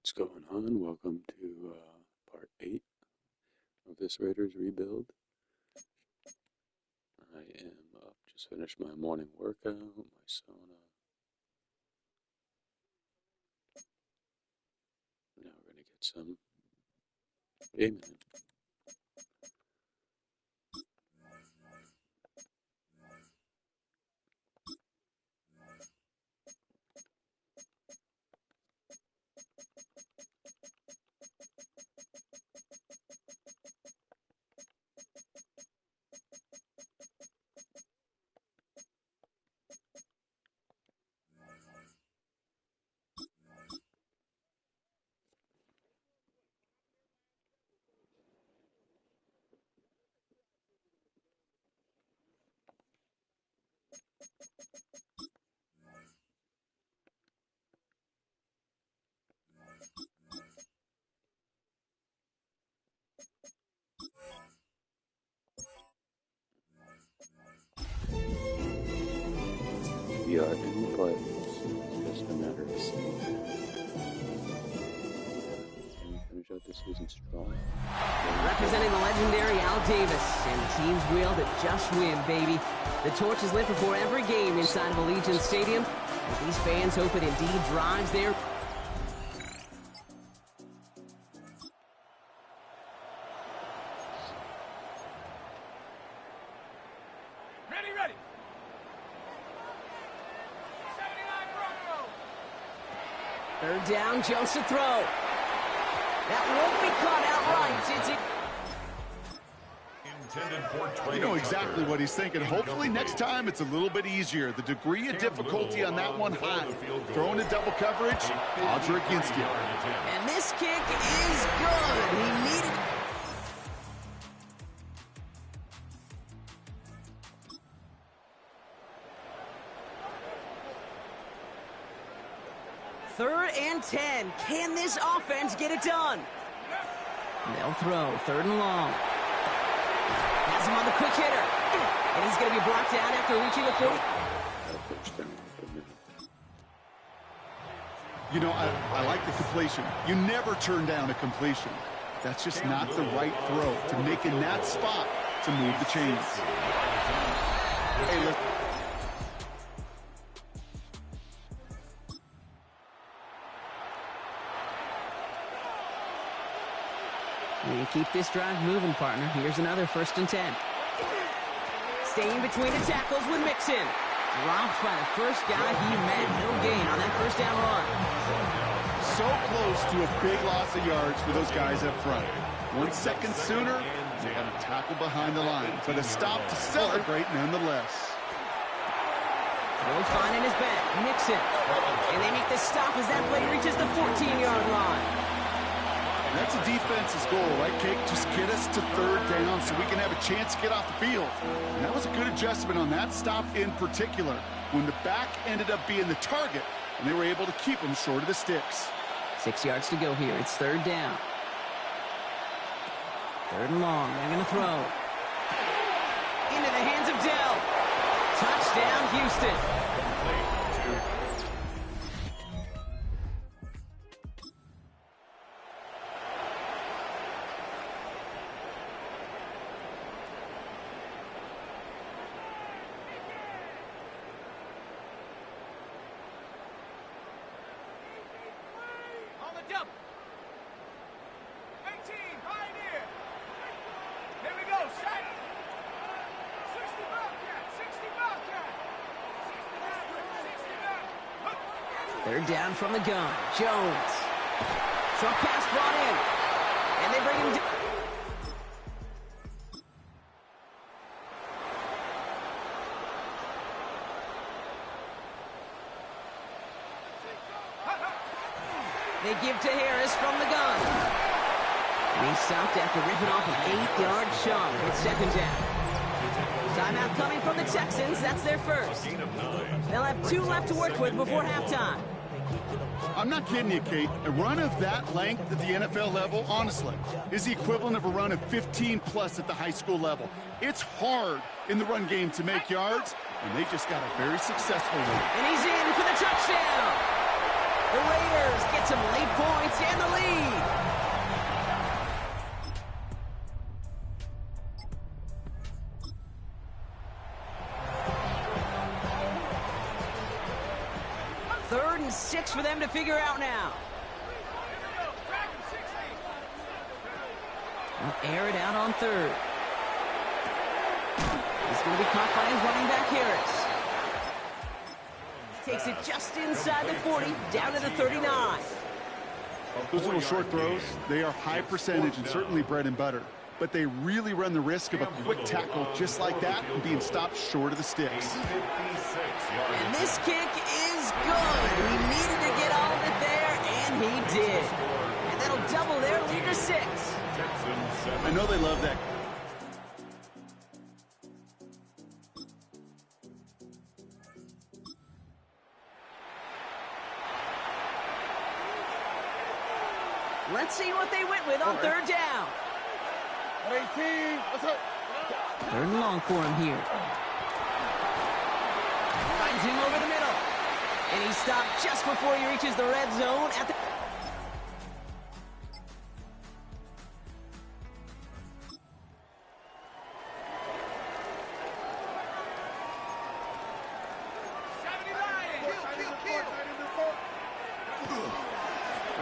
What's going on? Welcome to part 8 of this Raiders rebuild. I am up, just finished my morning workout, my sauna. Now we're going to get some gaming in. We are in the playoffs. It's just a matter of seeing. Can we finish out this season strong? Representing the legendary Al Davis, and the team's will to just win, baby. The torch is lit before every game inside of Allegiant Stadium, as these fans hope it indeed drives their... Ready. Third down, Jones to throw. That won't be caught outright. You know exactly what he's thinking. Hopefully next time it's a little bit easier. The degree of difficulty on that one high. Throwing a double coverage, odds are against you. And this kick is good. He needed... Third and 10. Can this offense get it done? They'll throw. Third and long. Has him on the quick hitter. And he's going to be brought down after reaching the 40. You know, I like the completion. You never turn down a completion. That's just not the right throw to make in that spot to move the chains. Hey, look. You keep this drive moving, partner. Here's another 1st and 10. Staying between the tackles with Mixon. Dropped by the first guy. He meant no gain on that 1st down run. So close to a big loss of yards for those guys up front. 1 second sooner, they got a tackle behind the line. But a stop to celebrate nonetheless. Throw fine in his back. Mixon. And they make the stop as that play reaches the 14-yard line. That's a defense's goal, right, Kate? Just get us to 3rd down so we can have a chance to get off the field. And that was a good adjustment on that stop in particular, when the back ended up being the target, and they were able to keep him short of the sticks. 6 yards to go here. It's 3rd down. 3rd and long. They're going to throw. Into the hands of Dell. Touchdown, Houston. Third down from the gun. Jones. Short pass brought in. And they bring him down. They give to Harris from the gun. And he's stopped after ripping off an 8-yard chunk. It's 2nd down. Timeout coming from the Texans. That's their first. They'll have 2 left to work with before halftime. I'm not kidding you, Kate. A run of that length at the NFL level, honestly, is the equivalent of a run of 15-plus at the high school level. It's hard in the run game to make yards, and they just got a very successful one. And he's in for the touchdown. The Raiders get some late points and the lead. Third and 6 for them to figure out now. They'll air it out on third. He's going to be caught by his running back, Harris. Takes it just inside the 40, down to the 39. Those little short throws, they are high percentage and certainly bread and butter. But they really run the risk of a quick tackle just like that and being stopped short of the sticks. And this kick is good. He needed to get all of it there, and he did. And that'll double their lead to 6. I know they love that. Let's see what they went with on third down. 18, what's up? Third and long for him here. Finds him over the middle. And he stopped just before he reaches the red zone at the...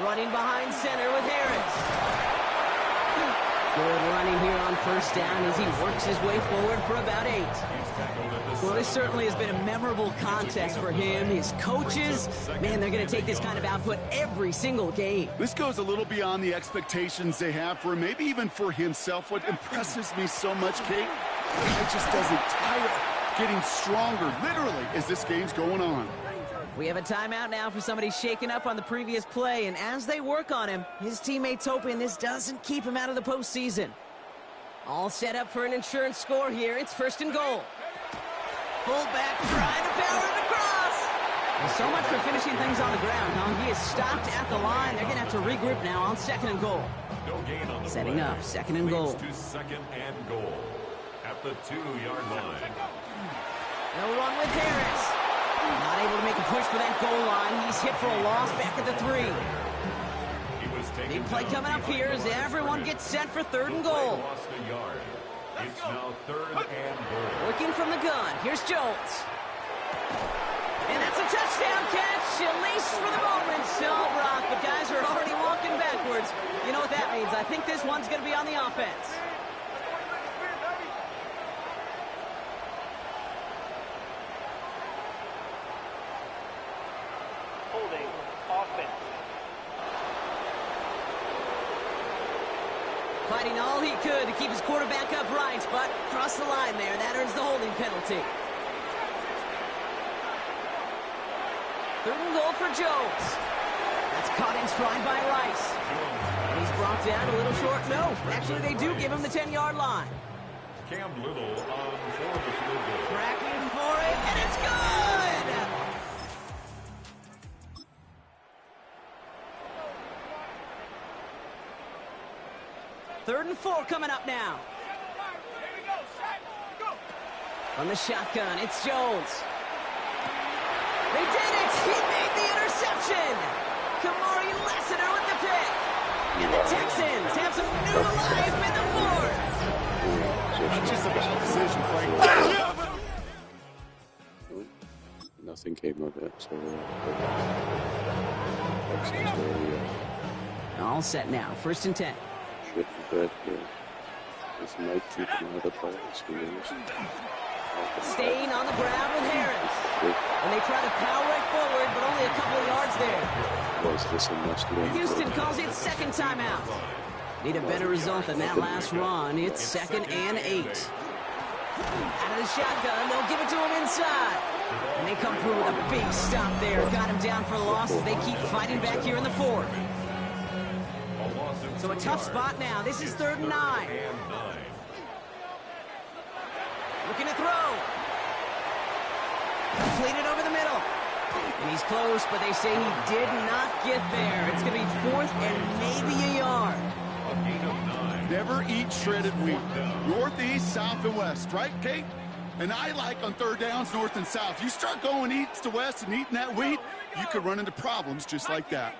Running behind center with Harris. Good running here on first down as he works his way forward for about 8. Well, this certainly has been a memorable contest for him. His coaches, man, they're going to take this kind of output every single game. This goes a little beyond the expectations they have for him, maybe even for himself. What impresses me so much, Kate, he just doesn't tire, getting stronger, literally, as this game's going on. We have a timeout now for somebody shaken up on the previous play, and as they work on him, his teammates hoping this doesn't keep him out of the postseason. All set up for an insurance score here. It's first and goal. Fullback trying to power it across. Well, so much for finishing things on the ground, huh? He is stopped at the line. They're going to have to regroup now on second and goal. No gain on the Setting up, second and goal. To second and goal at the 2-yard line. They'll run with Harris. Not able to make a push for that goal line. He's hit for a loss back at the 3. Big play coming up here as everyone gets set for third and goal. Lost a yard. It's now third and goal. Working from the gun. Here's Jones. And that's a touchdown catch, at least for the moment. Still Brock, but guys are already walking backwards. You know what that means. I think this one's going to be on the offense. Holding offense. Fighting all he could to keep his quarterback upright, but crossed the line there. That earns the holding penalty. Third and goal for Jones. That's caught in stride by Rice. And he's brought down a little short. No, actually they do give him the 10-yard line. Cam Little on for the field goal. Tracking for it, and it's good! Third and 4 coming up now. From the shotgun, it's Jones. They did it! He made the interception! Kamari Lassiter with the pick. And the Texans have some new life in the fourth. That's just a bad decision, Frank. Nothing came of it, so All set now, first and 10. shit good here. This might keep him out of the playoffs. Who knows? Staying on the ground with Harris. And they try to power it forward, but only a couple of yards there. Was this a must-win? Houston calls it second timeout. Need a better result than that last run. It's second and 8. Out of the shotgun, they'll give it to him inside. And they come through with a big stop there. Got him down for a loss as they keep fighting back here in the fourth. So a tough spot now. This is third and 9. Looking to throw. Completed over the middle. And he's close, but they say he did not get there. It's going to be fourth and maybe a yard. Never eat shredded wheat. Northeast, south, and west, right, Kate? And I like on third downs, north and south. You start going east to west and eating that wheat, you could run into problems just like that.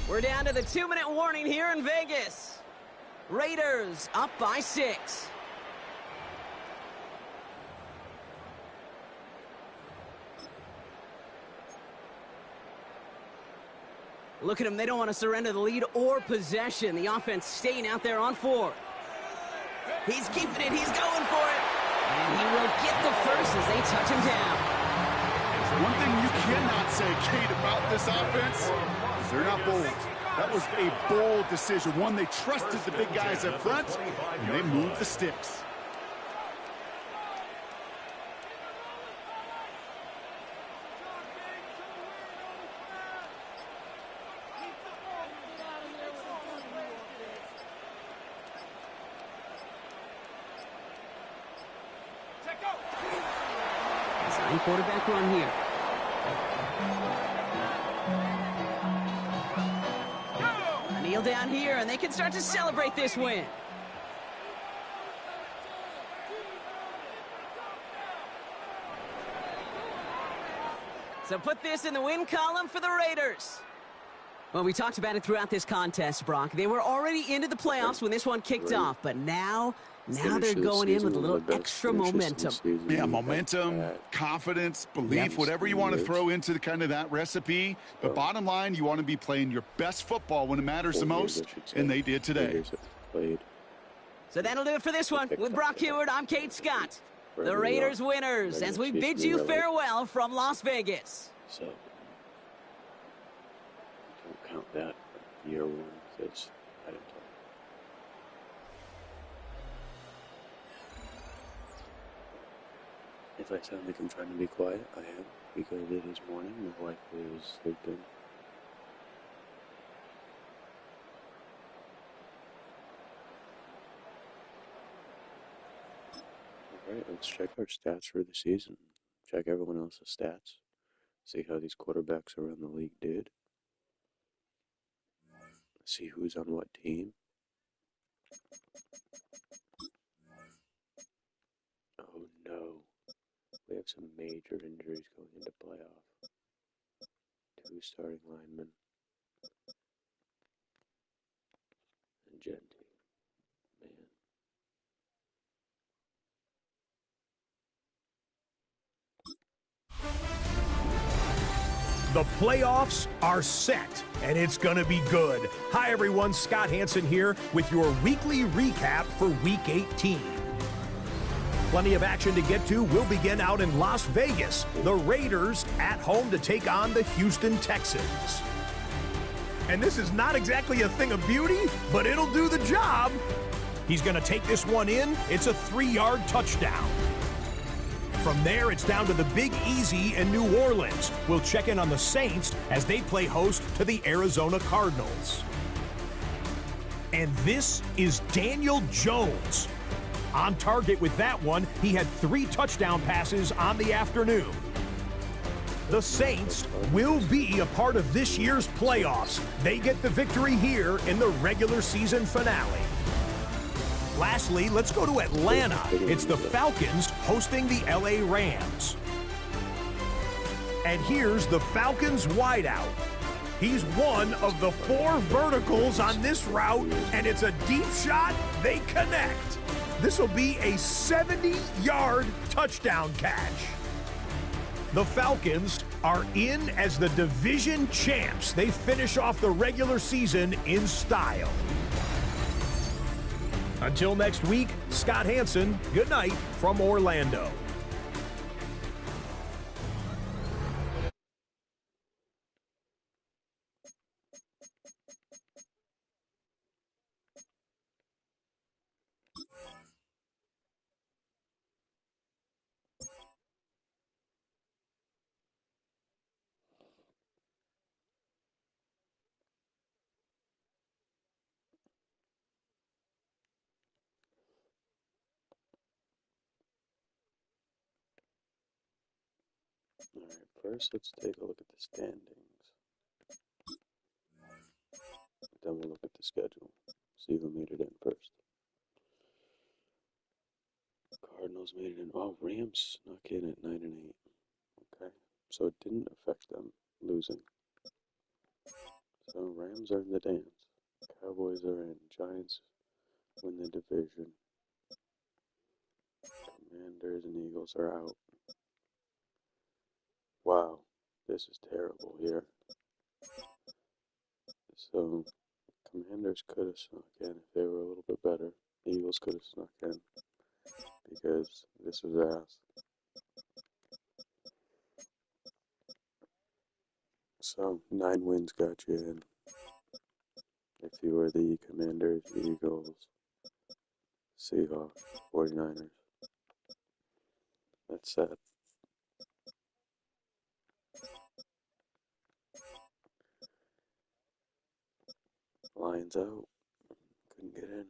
We're down to the 2-minute warning here in Vegas. Raiders up by 6. Look at them. They don't want to surrender the lead or possession. The offense staying out there on 4. He's keeping it. He's going for it. And he will get the first as they touch him down. One thing you cannot say, Kate, about this offense is they're not bold. That was a bold decision. One, they trusted the big guys up front, and they moved the sticks. Design quarterback run here. Kneel down here, and they can start to celebrate this win. So put this in the win column for the Raiders. Well, we talked about it throughout this contest, Brock. They were already into the playoffs when this one kicked off, but now they're going in with a little extra momentum. Yeah, momentum, confidence, belief, whatever you want to throw into kind of that recipe. But bottom line, you want to be playing your best football when it matters the most, and they did today. So that'll do it for this one. With Brock Heward, I'm Kate Scott. The Raiders winners as we bid you farewell from Las Vegas. So, don't count that year one because I didn't talk. If I sound like I'm trying to be quiet, I am, because it is morning. My wife is sleeping. Alright, let's check our stats for the season. Check everyone else's stats. See how these quarterbacks around the league did. See who's on what team. Oh no. We have some major injuries going into playoff. 2 starting linemen. And Genty. Man. The playoffs are set, and it's going to be good. Hi, everyone. Scott Hansen here with your weekly recap for Week 18. Plenty of action to get to. We'll begin out in Las Vegas. The Raiders at home to take on the Houston Texans. And this is not exactly a thing of beauty, but it'll do the job. He's going to take this one in. It's a 3-yard touchdown. From there, it's down to the Big Easy in New Orleans. We'll check in on the Saints as they play host to the Arizona Cardinals. And this is Daniel Jones. On target with that one, he had 3 touchdown passes on the afternoon. The Saints will be a part of this year's playoffs. They get the victory here in the regular season finale. Lastly, let's go to Atlanta. It's the Falcons hosting the LA Rams. And here's the Falcons wideout. He's one of the 4 verticals on this route, and it's a deep shot. They connect. This will be a 70-yard touchdown catch. The Falcons are in as the division champs. They finish off the regular season in style. Until next week, Scott Hansen, good night from Orlando. Alright, first let's take a look at the standings. Then we'll look at the schedule. See who made it in first. Cardinals made it in. Oh, Rams snuck in at 9-8. Okay, so it didn't affect them losing. So Rams are in the dance. Cowboys are in. Giants win the division. Commanders and Eagles are out. Wow, this is terrible here. So Commanders could have snuck in if they were a little bit better. Eagles could have snuck in because this was ass. So 9 wins got you in. If you were the Commanders, Eagles, Seahawks, 49ers. That's sad. Lions out. Couldn't get in.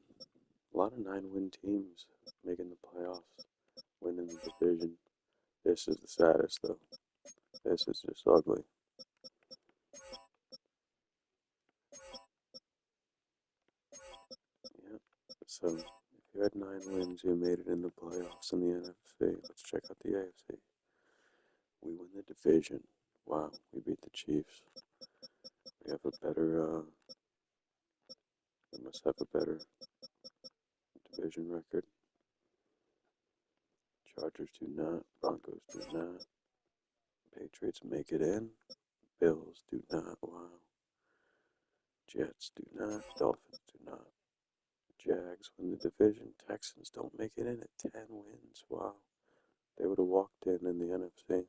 A lot of 9-win teams making the playoffs, winning the division. This is the saddest, though. This is just ugly. Yep. So, if you had 9 wins, you made it in the playoffs in the NFC. Let's check out the AFC. We win the division. Wow, we beat the Chiefs. We have a better, we must have a better division record. Chargers do not. Broncos do not. Patriots make it in. Bills do not. Wow. Jets do not. Dolphins do not. Jags win the division. Texans don't make it in at 10 wins. Wow. They would have walked in the NFC.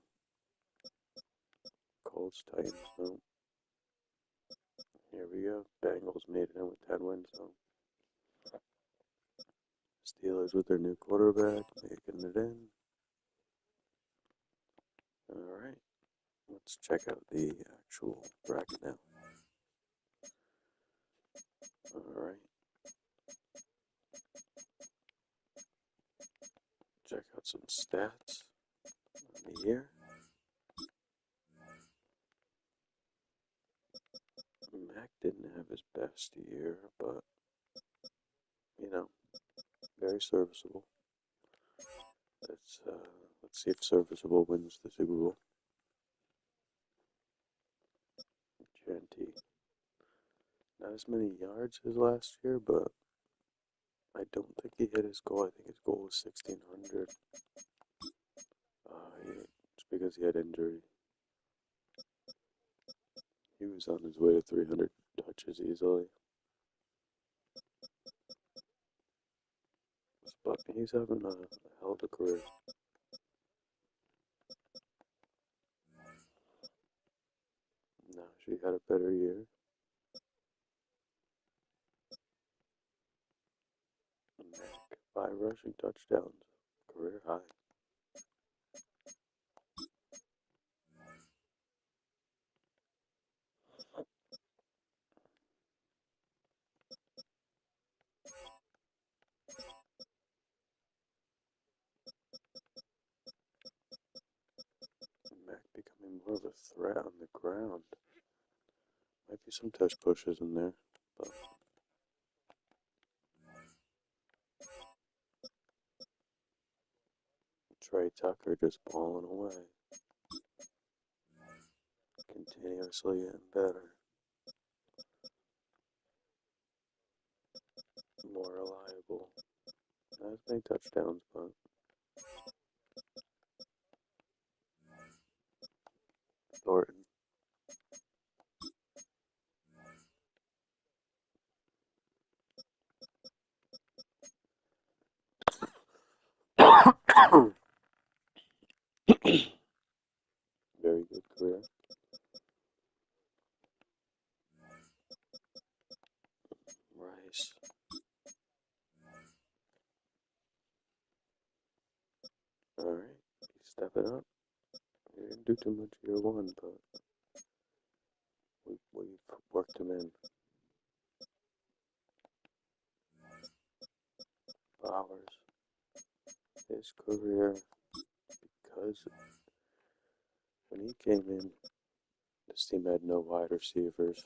Colts, Titans, no. Here we go. Bengals made it in with 10 wins, though. Steelers with their new quarterback, making it in. Alright. Let's check out the actual bracket now. Alright. Check out some stats on the year. Mac didn't have his best year, but, you know, very serviceable. Let's see if serviceable wins the Super Bowl. Genty. Not as many yards as last year, but I don't think he hit his goal. I think his goal was 1,600. It's because he had injury. He was on his way to 300 touches easily. But he's having a hell of a career. No, she had a better year. Mac, 5 rushing touchdowns. Career high. Mac becoming more of a threat on the ground. Might be some touch pushes in there, but Trey Tucker just balling away. Continuously getting better. More reliable. Not as many touchdowns, but Thornton. Very good career. Rice. Alright, he's stepping up. He didn't do too much year 1, but we've worked him in. Bowers. His career, because when he came in, this team had no wide receivers.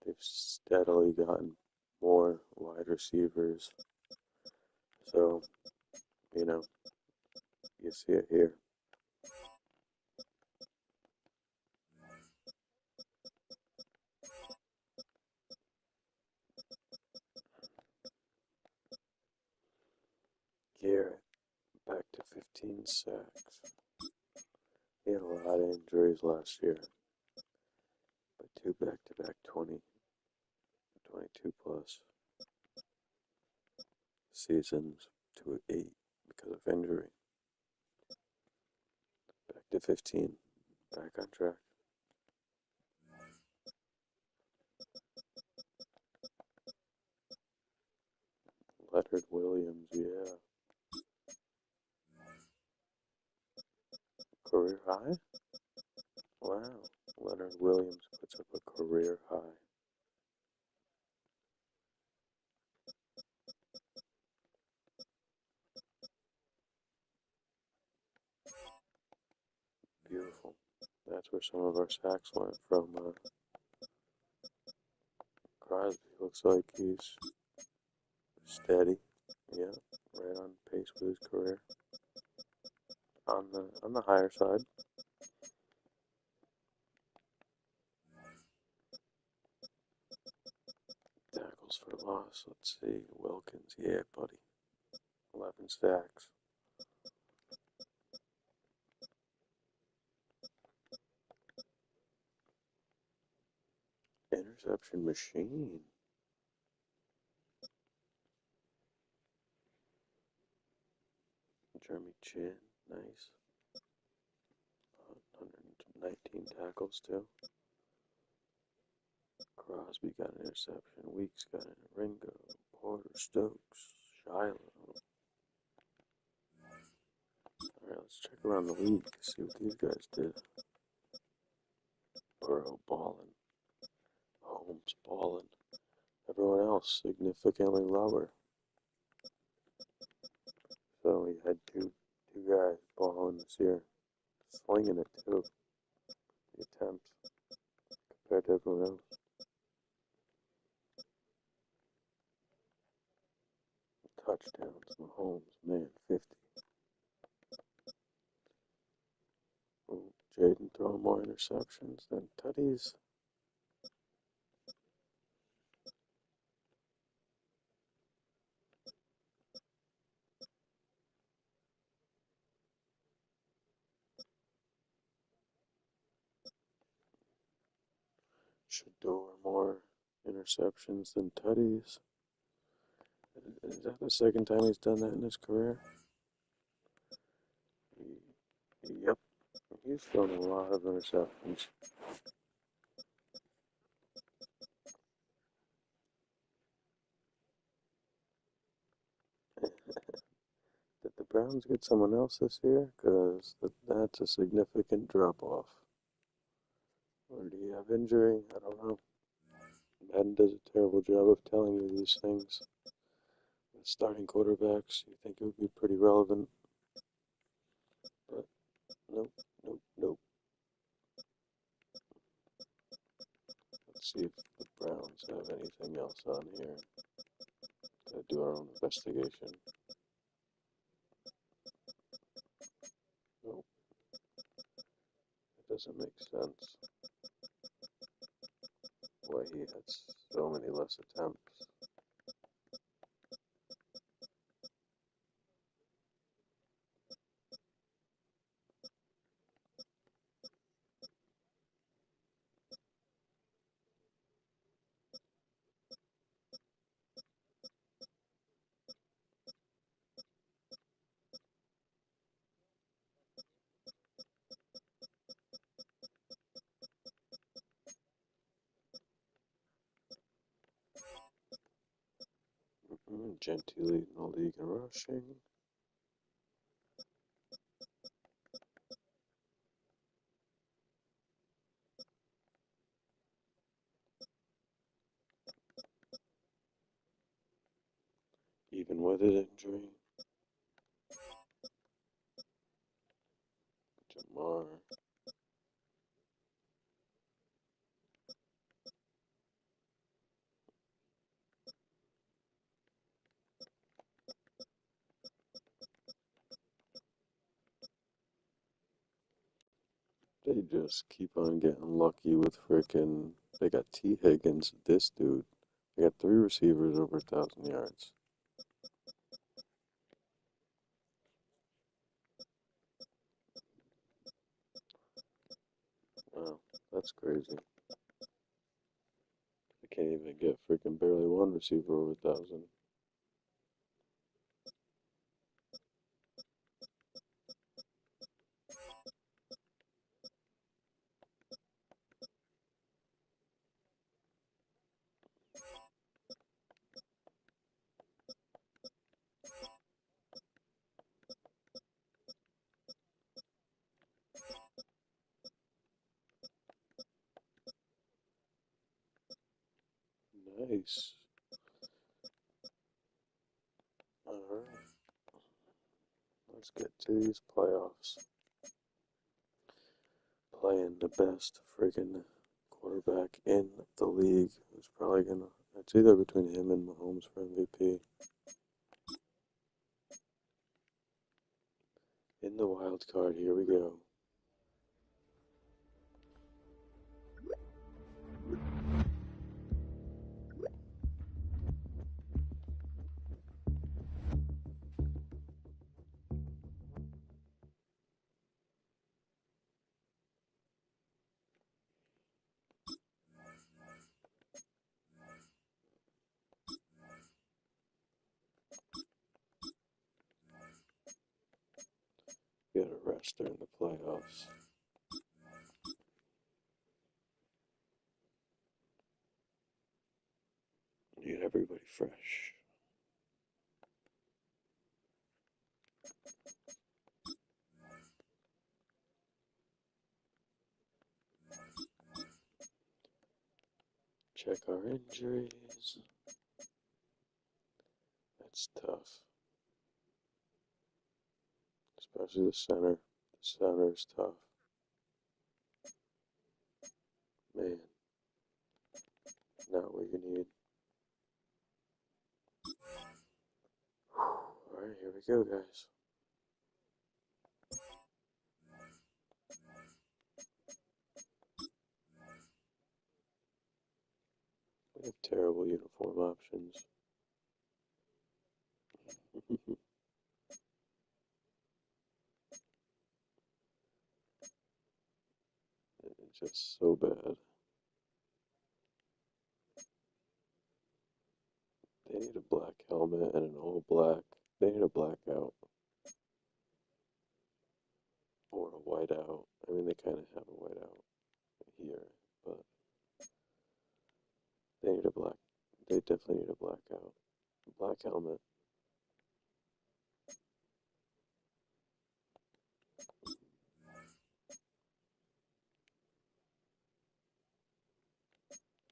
They've steadily gotten more wide receivers. So, you know, you see it here. Garrett, back to 15 sacks. He had a lot of injuries last year, but 2 back-to-back 20, 22 plus seasons to 8 because of injury. Back to 15, back on track. Leonard Williams, yeah. Career high? Wow. Leonard Williams puts up a career high. Beautiful. That's where some of our sacks went from. Crosby looks like he's steady. Yeah, right on pace with his career. On the higher side. Tackles for loss. Let's see. Wilkins, yeah, buddy. 11 sacks. Interception machine. Jeremy Chin, nice. 119 tackles too. Crosby got an interception. Weeks got an Ringo. Porter, Stokes, Shiloh. Alright, let's check around the league to see what these guys did. Burrow balling. Holmes balling. Everyone else significantly lower. So we had two guys balling this year. Slinging it too. The attempts compared to everyone else. Touchdowns, Mahomes, man, 50. Ooh, Jaden throwing more interceptions than tutties. Shador more interceptions than tutties. Is that the second time he's done that in his career? Yep. He's thrown a lot of interceptions. Did the Browns get someone else this year? Because that's a significant drop-off. Or do you have injury? I don't know. Madden does a terrible job of telling you these things. With starting quarterbacks, you think it would be pretty relevant. But nope, nope, nope. Let's see if the Browns have anything else on here. Gotta do our own investigation. Nope. It doesn't make sense. Why he had so many less attempts. Gentile leading the league in rushing. Even with his injury. Jamar. They just keep on getting lucky with frickin'. They got T. Higgins, this dude. They got 3 receivers over 1,000 yards. That's crazy. I can't even get freaking barely one receiver over 1,000. Nice. Alright. Let's get to these playoffs. Playing the best freaking quarterback in the league. Who's probably gonna. It's either between him and Mahomes for MVP. In the wild card, here we go. Get a rest during the playoffs. Need everybody fresh. Check our injuries. That's tough. Especially the center. The center is tough. Man. Not what you need. Alright, here we go, guys. We have terrible uniform options. It's just so bad. They need a black helmet and an all black. They need a blackout. Or a whiteout. I mean, they kind of have a whiteout here, but they need a black. They definitely need a blackout. Black helmet.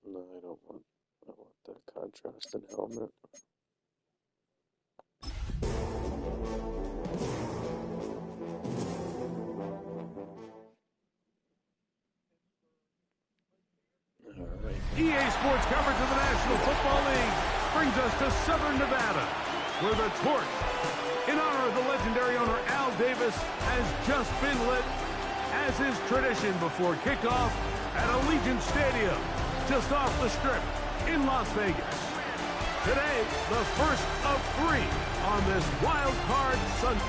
No, I don't want. I want that contrasting helmet. Alright. EA Sports coverage of the National Football League brings us to Southern Nevada, where the torch, in honor of the legendary owner Al Davis, has just been lit, as is tradition before kickoff at Allegiant Stadium, just off the Strip in Las Vegas. Today, the first of 3 on this wild card Sunday.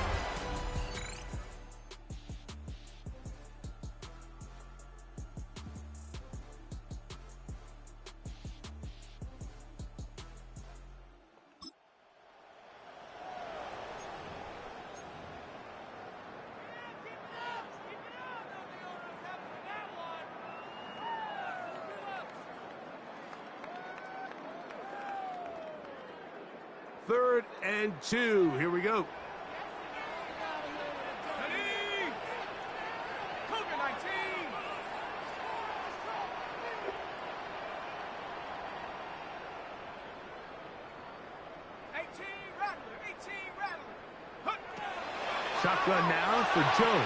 Third and 2. Here we go. Shotgun now for Jones.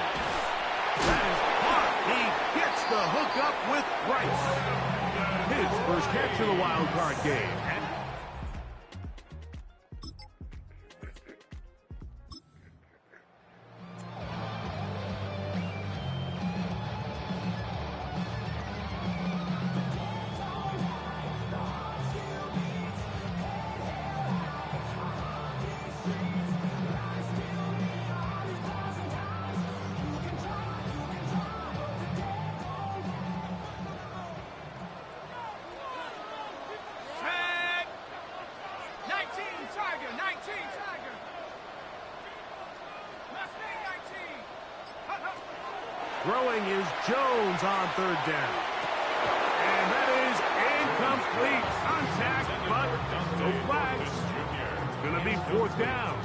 That is caught. He gets the hook up with Rice. His first catch of the wild card game. And Throwing is Jones on third down. And that is incomplete. Contact, but no flags. It's going to be fourth down.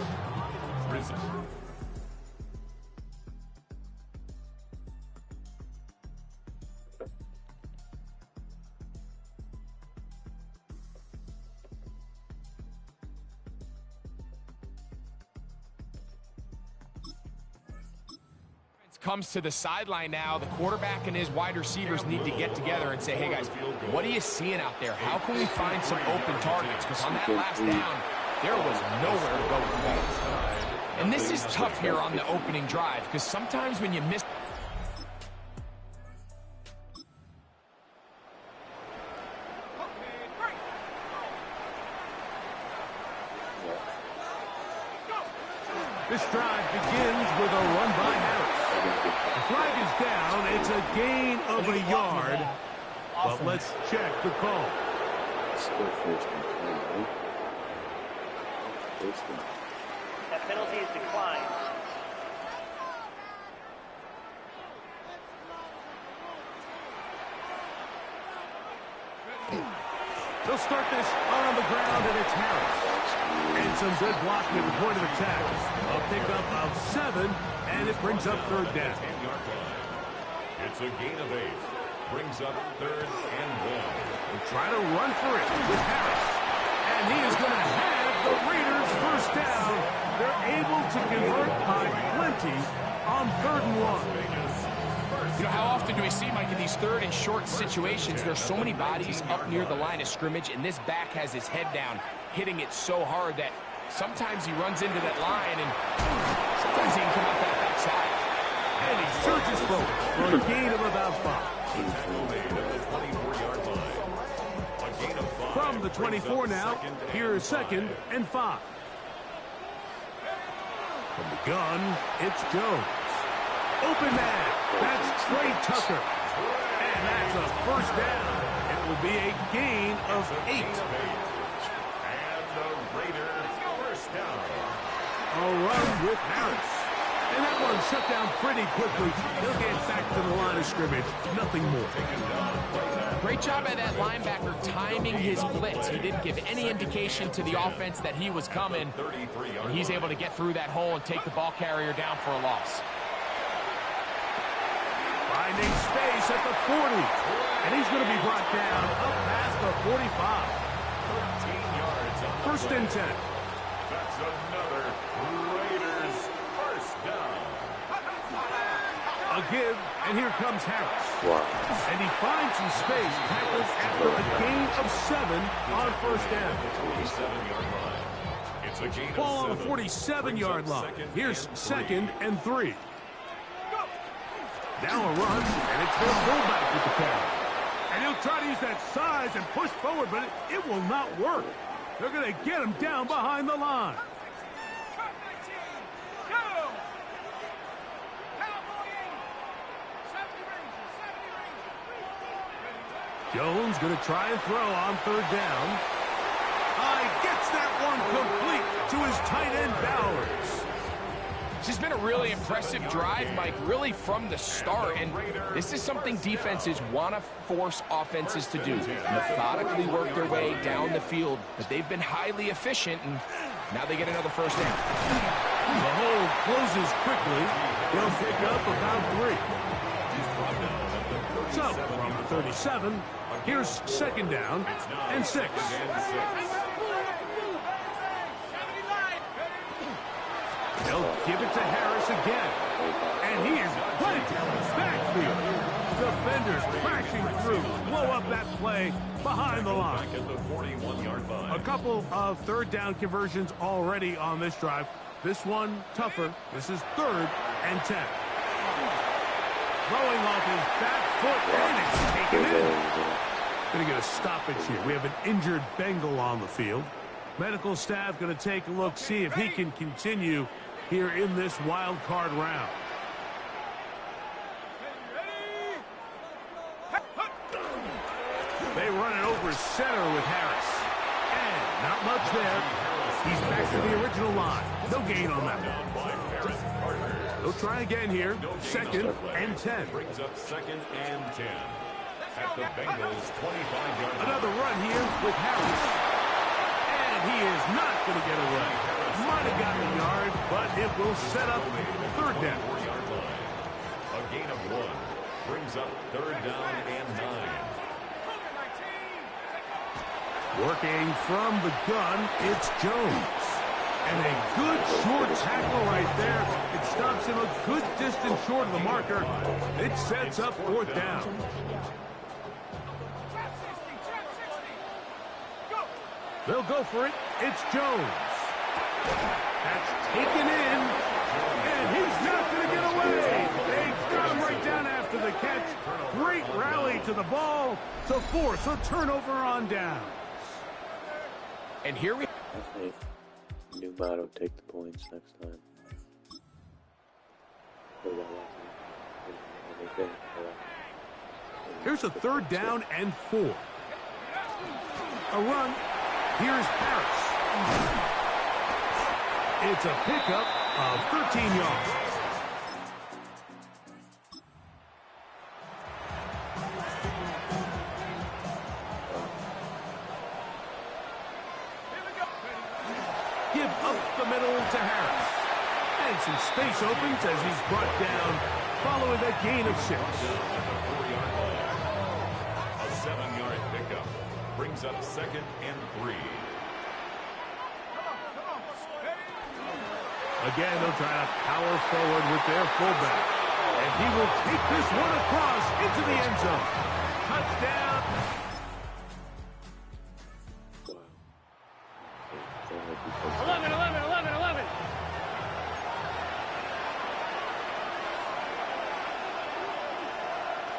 Comes to the sideline now. The quarterback and his wide receivers need to get together and say, hey guys, what are you seeing out there? How can we find some open targets? Because on that last down, there was nowhere to go with the ball. And this is tough here on the opening drive, because sometimes when you miss... This drive begins with a run by Harris. The flag is down. It's a gain of a yard. But let's check the call. That penalty is declined. They'll start this on the ground, and it's Harris. And some good blocking at the point of attack. A pickup of 7, and it brings up third down. It's a gain of 8. Brings up 3rd and 1. They try to run for it with Harris. And he is going to have the Raiders first down. They're able to convert by plenty on 3rd and 1. You know, how often do we see, Mike, in these third and short situations, there's so many bodies up near the line of scrimmage, and this back has his head down, hitting it so hard that sometimes he runs into that line, and sometimes he can come out that backside. And he surges forward for a gain of about 5. From the 24 now, here's 2nd and 5. From the gun, it's Jones. Open man. That's Trey Tucker. And that's a first down. It will be a gain of 8. And the Raiders first down. A run with Harris. And that one shut down pretty quickly. He'll get back to the line of scrimmage. Nothing more. Great job by that linebacker timing his blitz. He didn't give any indication to the offense that he was coming. And he's able to get through that hole and take the ball carrier down for a loss. Finding space at the 40. And he's going to be brought down up past the 45. 13 yards on the 1st and 10. That's another Raiders first down. A give, and here comes Harris. Wow. And he finds some space, tackles after a gain of 7 on first down. 47-yard line. It's a gain Ball on of the 7. 47-yard line. Here's 2nd and 3. Now a run, and it's their fullback with the carry. And he'll try to use that size and push forward, but it will not work. They're going to get him down behind the line. Jones going to try and throw on 3rd down. Gets that one complete to his tight end, Bowers. This has been a really impressive drive, Mike, really from the start. And this is something defenses want to force offenses to do. Methodically work their way down the field. But they've been highly efficient, and now they get another first down. The hole closes quickly. They'll pick up about 3. So, from the 37, here's 2nd down and 6. They'll give it to Harris again. And he is right down the backfield. Defenders crashing through. Blow up that play behind the line. A couple of 3rd down conversions already on this drive. This one tougher. This is 3rd and 10. Throwing off his back foot, and it's taken in. Going to get a stoppage here. We have an injured Bengal on the field. Medical staff going to take a look, see if he can continue here in this wild card round. They run it over center with Harris. And not much there. He's back to the original line. No gain on that one. They'll try again here. Second and 10. Brings up second and 10. At the Bengals' 25-yard line. Another run here with Harris. And he is not going to get away. Might have gotten a yard, but it will set up third down. 4-yard line. A gain of 1. Brings up third down and 9. Working from the gun, it's Jones. And a good short tackle right there. It stops him a good distance short of the marker. It sets up fourth down. They'll go for it. It's Jones. That's taken in. And he's not going to get away. They got him right down after the catch. Great rally to the ball to force a turnover on downs. And here we... New motto, take the points next time. Here's a third down and 4. A run. Here's Harris. It's a pickup of 13 yards. Give up the middle to Harris. And some space opens as he's brought down following that gain of 6. A 7-yard pickup. Brings up second and 3. Again, they'll try to power forward with their fullback. And he will take this one across into the end zone. Touchdown.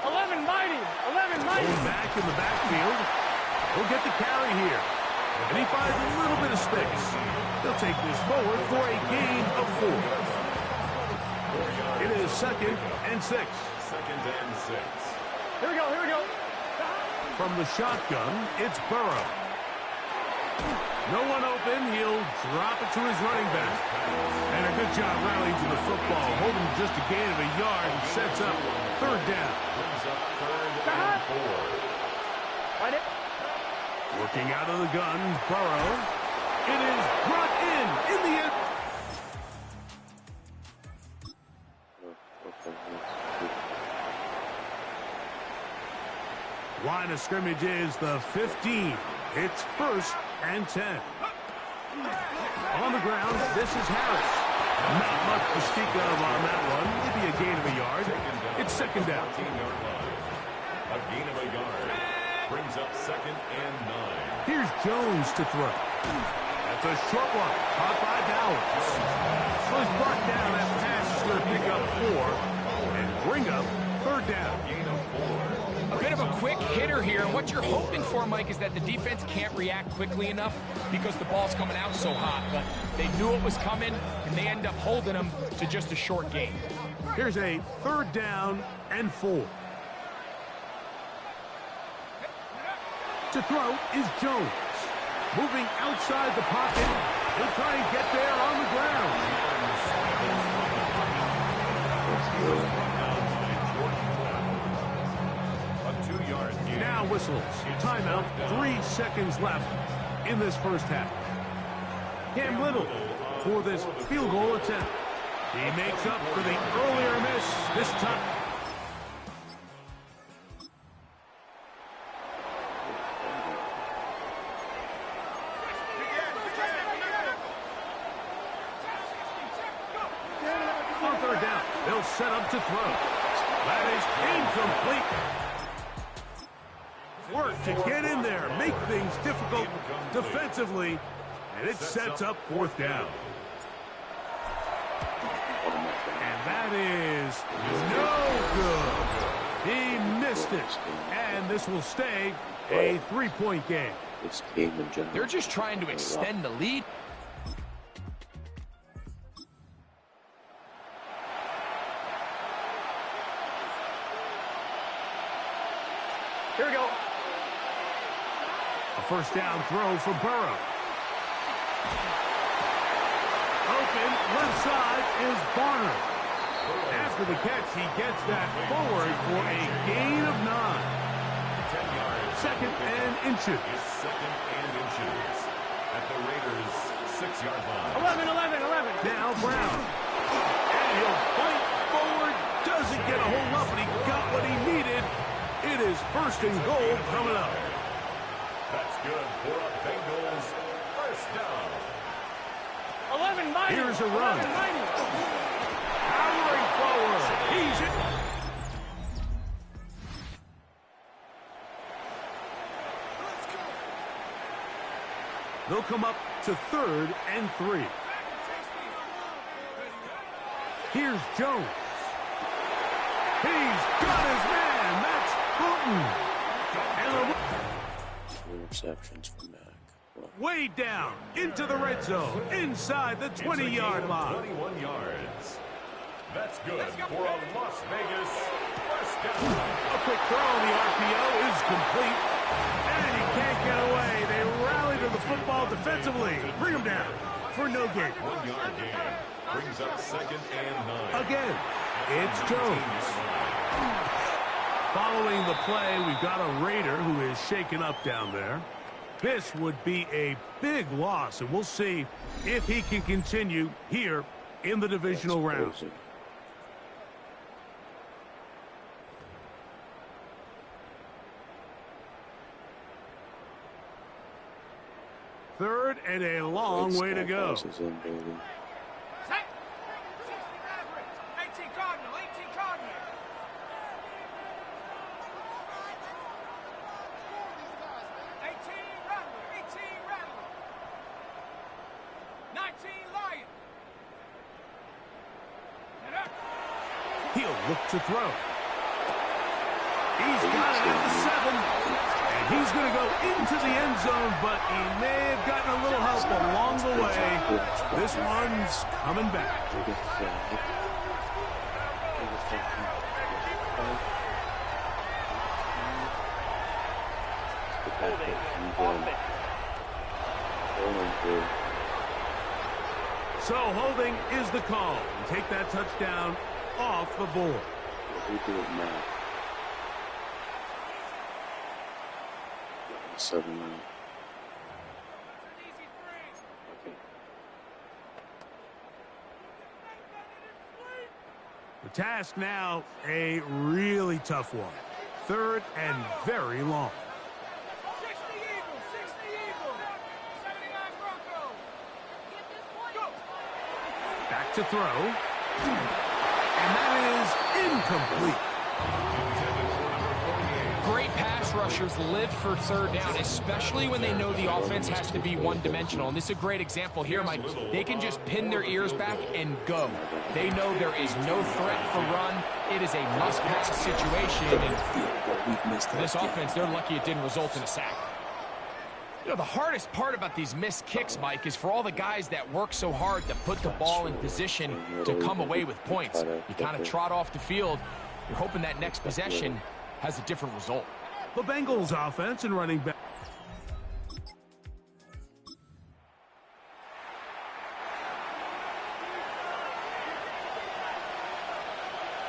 11 mighty. Going back in the backfield. He'll get the carry here. And he finds a little bit of space. They'll take this forward for a gain of 4. It is second and 6. Second and 6. Here we go. From the shotgun, it's Burrow. No one open. He'll drop it to his running back. And a good job rallying to the football. Holding just a gain of a yard and sets up third down. Brings up third and 4. Find it. Working out of the gun, Burrow. It is brought in the end. Line of scrimmage is the 15. It's first and 10. On the ground, this is Harris. Not much to speak of on that one. Maybe a gain of a yard. It's second down. 14-yard line. A gain of a yard. Brings up second and 9. Here's Jones to throw. That's a short one. Caught by Bowers. So he's brought down. That pass is going to pick up 4 and bring up third down. Gain of 4. A bit of a quick hitter here. And what you're hoping for, Mike, is that the defense can't react quickly enough because the ball's coming out so hot. But they knew it was coming, and they end up holding them to just a short gain. Here's a third down and 4. To throw is Jones. Moving outside the pocket. He'll try and get there on the ground. A 2-yard gain. Now whistles. Timeout. 3 seconds left in this first half. Cam Little for this field goal attempt. He makes up for the earlier miss this time. On third down, they'll set up to throw. That is incomplete. Work to get in there, make things difficult defensively, and it sets up fourth down. And that is no good. He missed it, and this will stay a 3-point game. This game in general. They're just trying to extend the lead. Here we go. A first down throw for Burrow. Open, left side is Barner. After the catch, he gets that forward for a gain of 9. 10 yards. Second and inches. It's second and inches at the Raiders' 6-yard line. 11, 11, 11. Now Brown. And he'll fight forward. Doesn't get a hold up, but he got what he needed. It is first and goal coming up. That's good for a Bengals first down. 11, mighty. Here's a run. 11, mighty. Powering forward. He's it. They'll come up to 3rd and 3. Here's Jones. He's got his man. That's Houghton. And Interceptions for Mac. Wow. way down into the red zone, inside the 20-yard line. 21 yards. That's good for a Las Vegas first down. A quick throw on the RPO is complete. And he can't get away. They rally to the football defensively. Bring him down for no gain. 1-yard gain. Brings up second and 9. Again, it's Jones. Following the play, we've got a Raider who is shaken up down there. This would be a big loss, and we'll see if he can continue here in the divisional round. Third and a long way to go. Set. 18 Cardinal, 18 Cardinal. 18 Rattler, 18 Rattler. 19 Lion. Get up. He'll look to throw. He's got it at the 7. And he's going to go into the end zone, but he may have gotten a little help along the way. This one's coming back. So holding is the call. And take that touchdown off the board. The task now, a really tough one. 3rd and very long. 60 Eagles, 60 Eagles. 79 Broncos. Go. Back to throw. And that is incomplete. Great pass rushers live for 3rd down, especially when they know the offense has to be one-dimensional. And this is a great example here, Mike. They can just pin their ears back and go. They know there is no threat for run. It is a must-pass situation. And for this offense, they're lucky it didn't result in a sack. You know, the hardest part about these missed kicks, Mike, is for all the guys that work so hard to put the ball in position to come away with points. You kind of trot off the field. You're hoping that next possession has a different result. The Bengals offense and running back.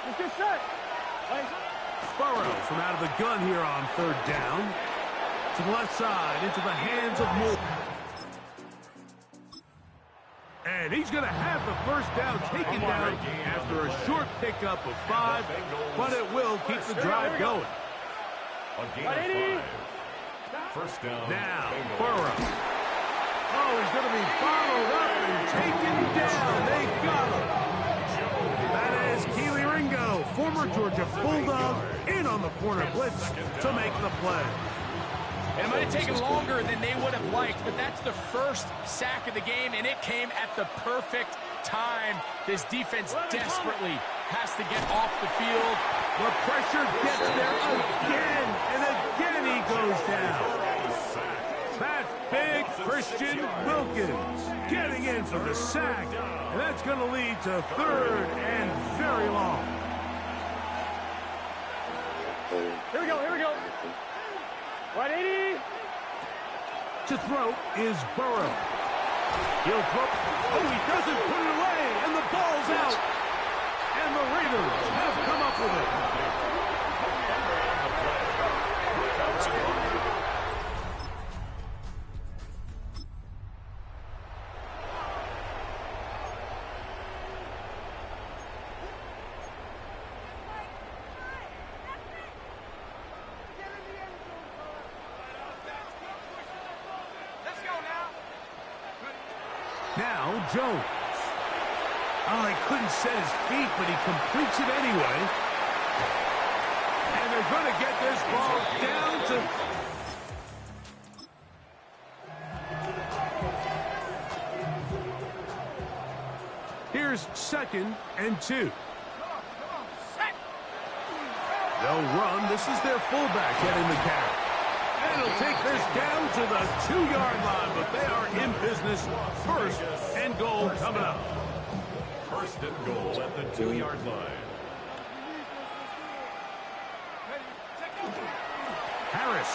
Let's get set. Burrow from out of the gun here on 3rd down. To the left side, into the hands of Moore. And he's going to have the first down taken down after a short pickup of 5, but it will keep the drive going. A gain of 5. First down. Now, Burrow. Oh, he's going to be followed up and taken down. They got him. That is Keely Ringo, former Georgia Bulldog, in on the corner blitz to make the play. It might have taken longer than they would have liked, but that's the first sack of the game, and it came at the perfect time. This defense desperately has to get off the field. The pressure gets there again, and again he goes down. That's big Christian Wilkins getting in for the sack, and that's going to lead to 3rd and very long. Here we go, here we go. 180. To throw is Burrow. He'll throw. Oh, he doesn't put it away, and the ball's out. And the Raiders have come up with it. Now, Jones. Oh, he couldn't set his feet, but he completes it anyway. And they're going to get this ball down to... Here's 2nd and 2. They'll run. This is their fullback getting the carry. And he'll take this down to the 2-yard line, but they are in business. 1st and goal coming up. 1st and goal at the 2-yard line. Harris.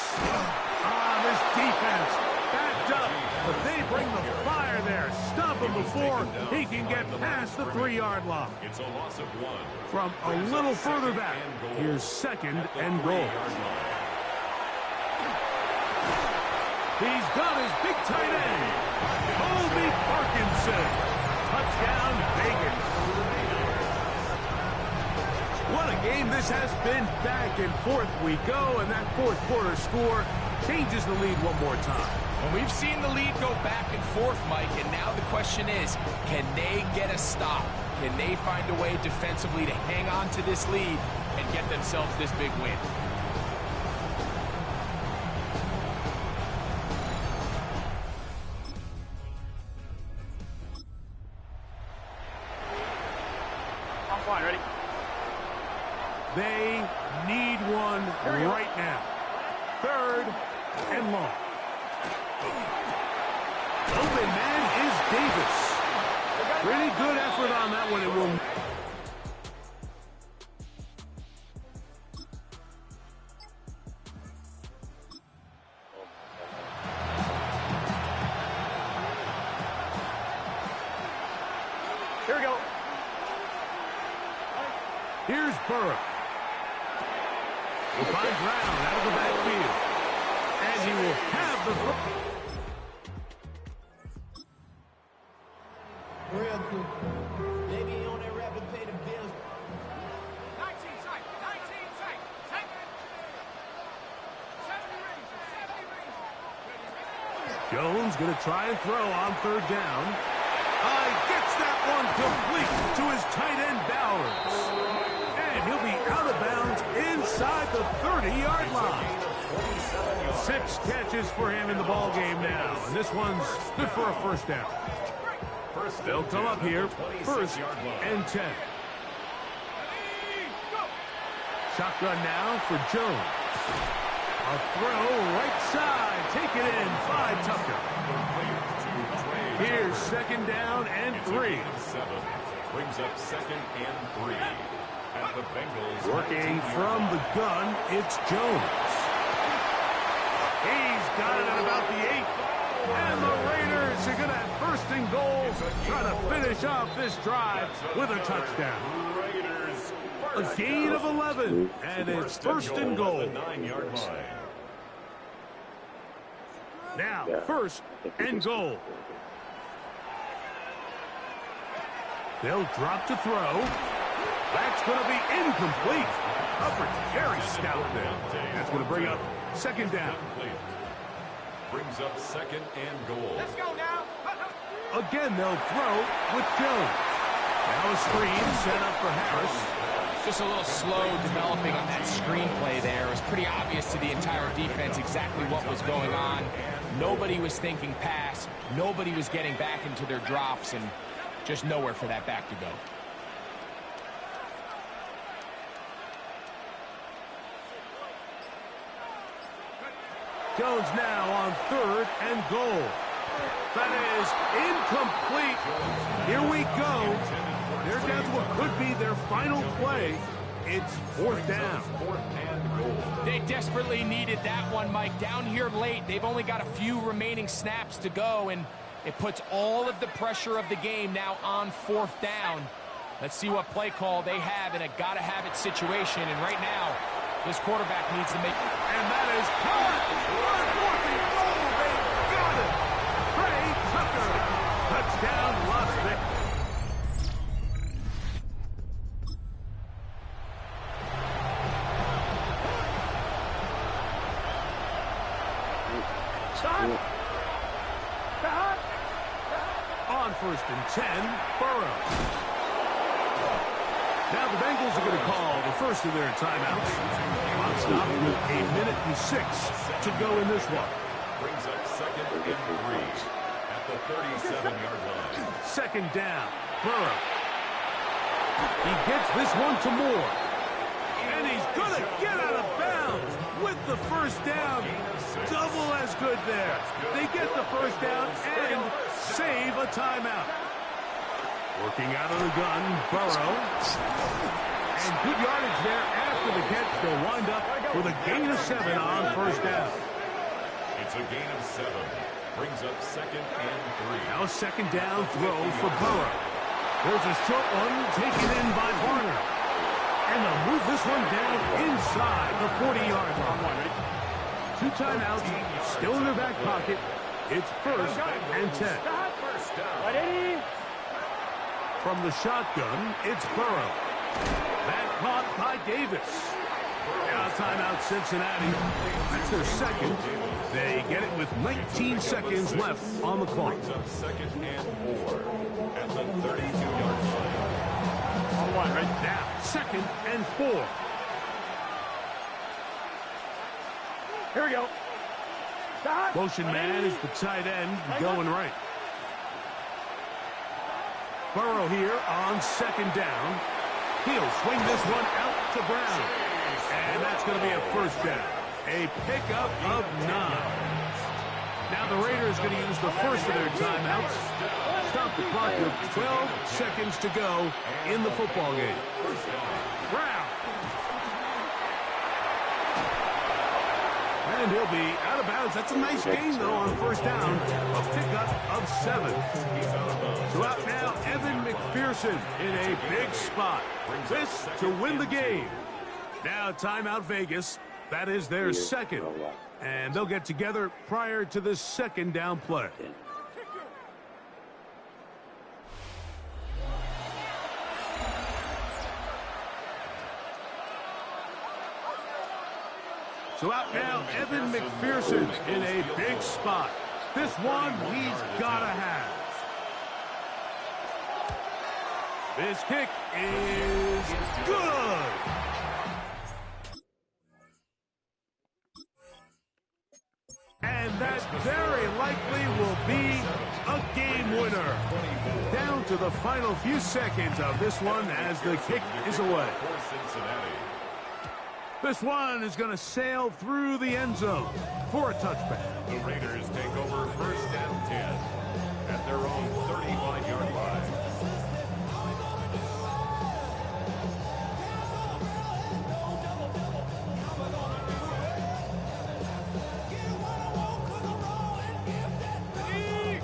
This defense backed up, but they bring the fire there. Stop him before he can get past the 3-yard line. It's a loss of 1. From a little further back, here's 2nd and goal. He's got his big tight end, Colby Parkinson. Touchdown, Vegas. What a game this has been. Back and forth we go, and that 4th quarter score changes the lead one more time. And we've seen the lead go back and forth, Mike, and now the question is, can they get a stop? Can they find a way defensively to hang on to this lead and get themselves this big win? Ready? They need one right now. 3rd and long. Open man is Davis. Pretty good effort on that one. It will. Here we go. Here's Burrow. Will find Brown out of the backfield. And he will have the... Real quick. They be on that rapid pay the bills. 19 tight. 19 tight. Take it. 70 range. Jones going to try and throw on 3rd down. Gets that one complete to his tight end, Bowers. And he'll be out of bounds inside the 30-yard line. 6 catches for him in the ball game now. And this one's good for a 1st down. They'll come up here, 1st and 10. Shotgun now for Jones. A throw right side. Take it in by Tucker. Here's 2nd down and 3. Brings up 2nd and 3. At the Bengals. Working from the gun, it's Jones. He's got it at about the 8. And the Raiders are going to have 1st and goal, trying to finish off this drive with a touchdown. A gain of 11, and it's 1st and goal. Now, 1st and goal. They'll drop to throw. That's going to be incomplete. Coverage very stout there. That's going to bring up 2nd down. Brings up 2nd and goal. Let's go now. Again, they'll throw with Jones. Now a screen set up for Harris. Just a little slow developing on that screenplay there. It was pretty obvious to the entire defense exactly what was going on. Nobody was thinking pass. Nobody was getting back into their drops, and just nowhere for that back to go. Jones now on 3rd and goal. That is incomplete. Here we go. They're down to what could be their final play. It's 4th down. They desperately needed that one, Mike. Down here late, they've only got a few remaining snaps to go, and it puts all of the pressure of the game now on 4th down. Let's see what play call they have in a gotta-have-it situation. And right now, this quarterback needs to make... And that is caught! One fourth and goal! They got it! Trey Tucker! Touchdown, Las Vegas. On 1st and 10, Burrow. Now the Bengals are going to call the first of their timeouts. On stop with 1:06 to go in this one. Brings up 2nd and 3 at the 37-yard line. 2nd down, Burrow. He gets this one to Moore. And he's going to get out of bounds with the first down. Double as good there. They get the first down and save a timeout. Working out of the gun, Burrow. And good yardage there after the catch. They'll wind up with a gain of 7 on 1st down. It's a gain of 7. Brings up 2nd and 3. Now 2nd down throw for Burrow. There's a short one taken in by Varner. And they'll move this one down inside the 40-yard line. 2 timeouts still in their back pocket. It's 1st and 10. From the shotgun, it's Burrow. That caught by Davis. Now timeout Cincinnati. That's their 2nd. They get it with 19 seconds left on the clock. Brings up 2nd and 4 at the 32-yard line. Right now, 2nd and 4. Here we go. Motion man is the tight end going right. Burrow here on 2nd down. He'll swing this one out to Brown. And that's going to be a 1st down. A pickup of 9. Now the Raiders going to use the first of their timeouts. Stop the clock with 12 seconds to go in the football game. Brown. And he'll be out of bounds. That's a nice gain, though, on 1st down. A pickup of 7. So out now, Evan McPherson in a big spot. This to win the game. Now timeout Vegas. That is their 2nd. And they'll get together prior to the 2nd down play. So out now, Evan McPherson in a big spot. This one he's got to have. This kick is good. And that very likely will be a game winner. Down to the final few seconds of this one as the kick is away. This one is going to sail through the end zone for a touchback. The Raiders take over 1st and 10 at their own 35-yard line.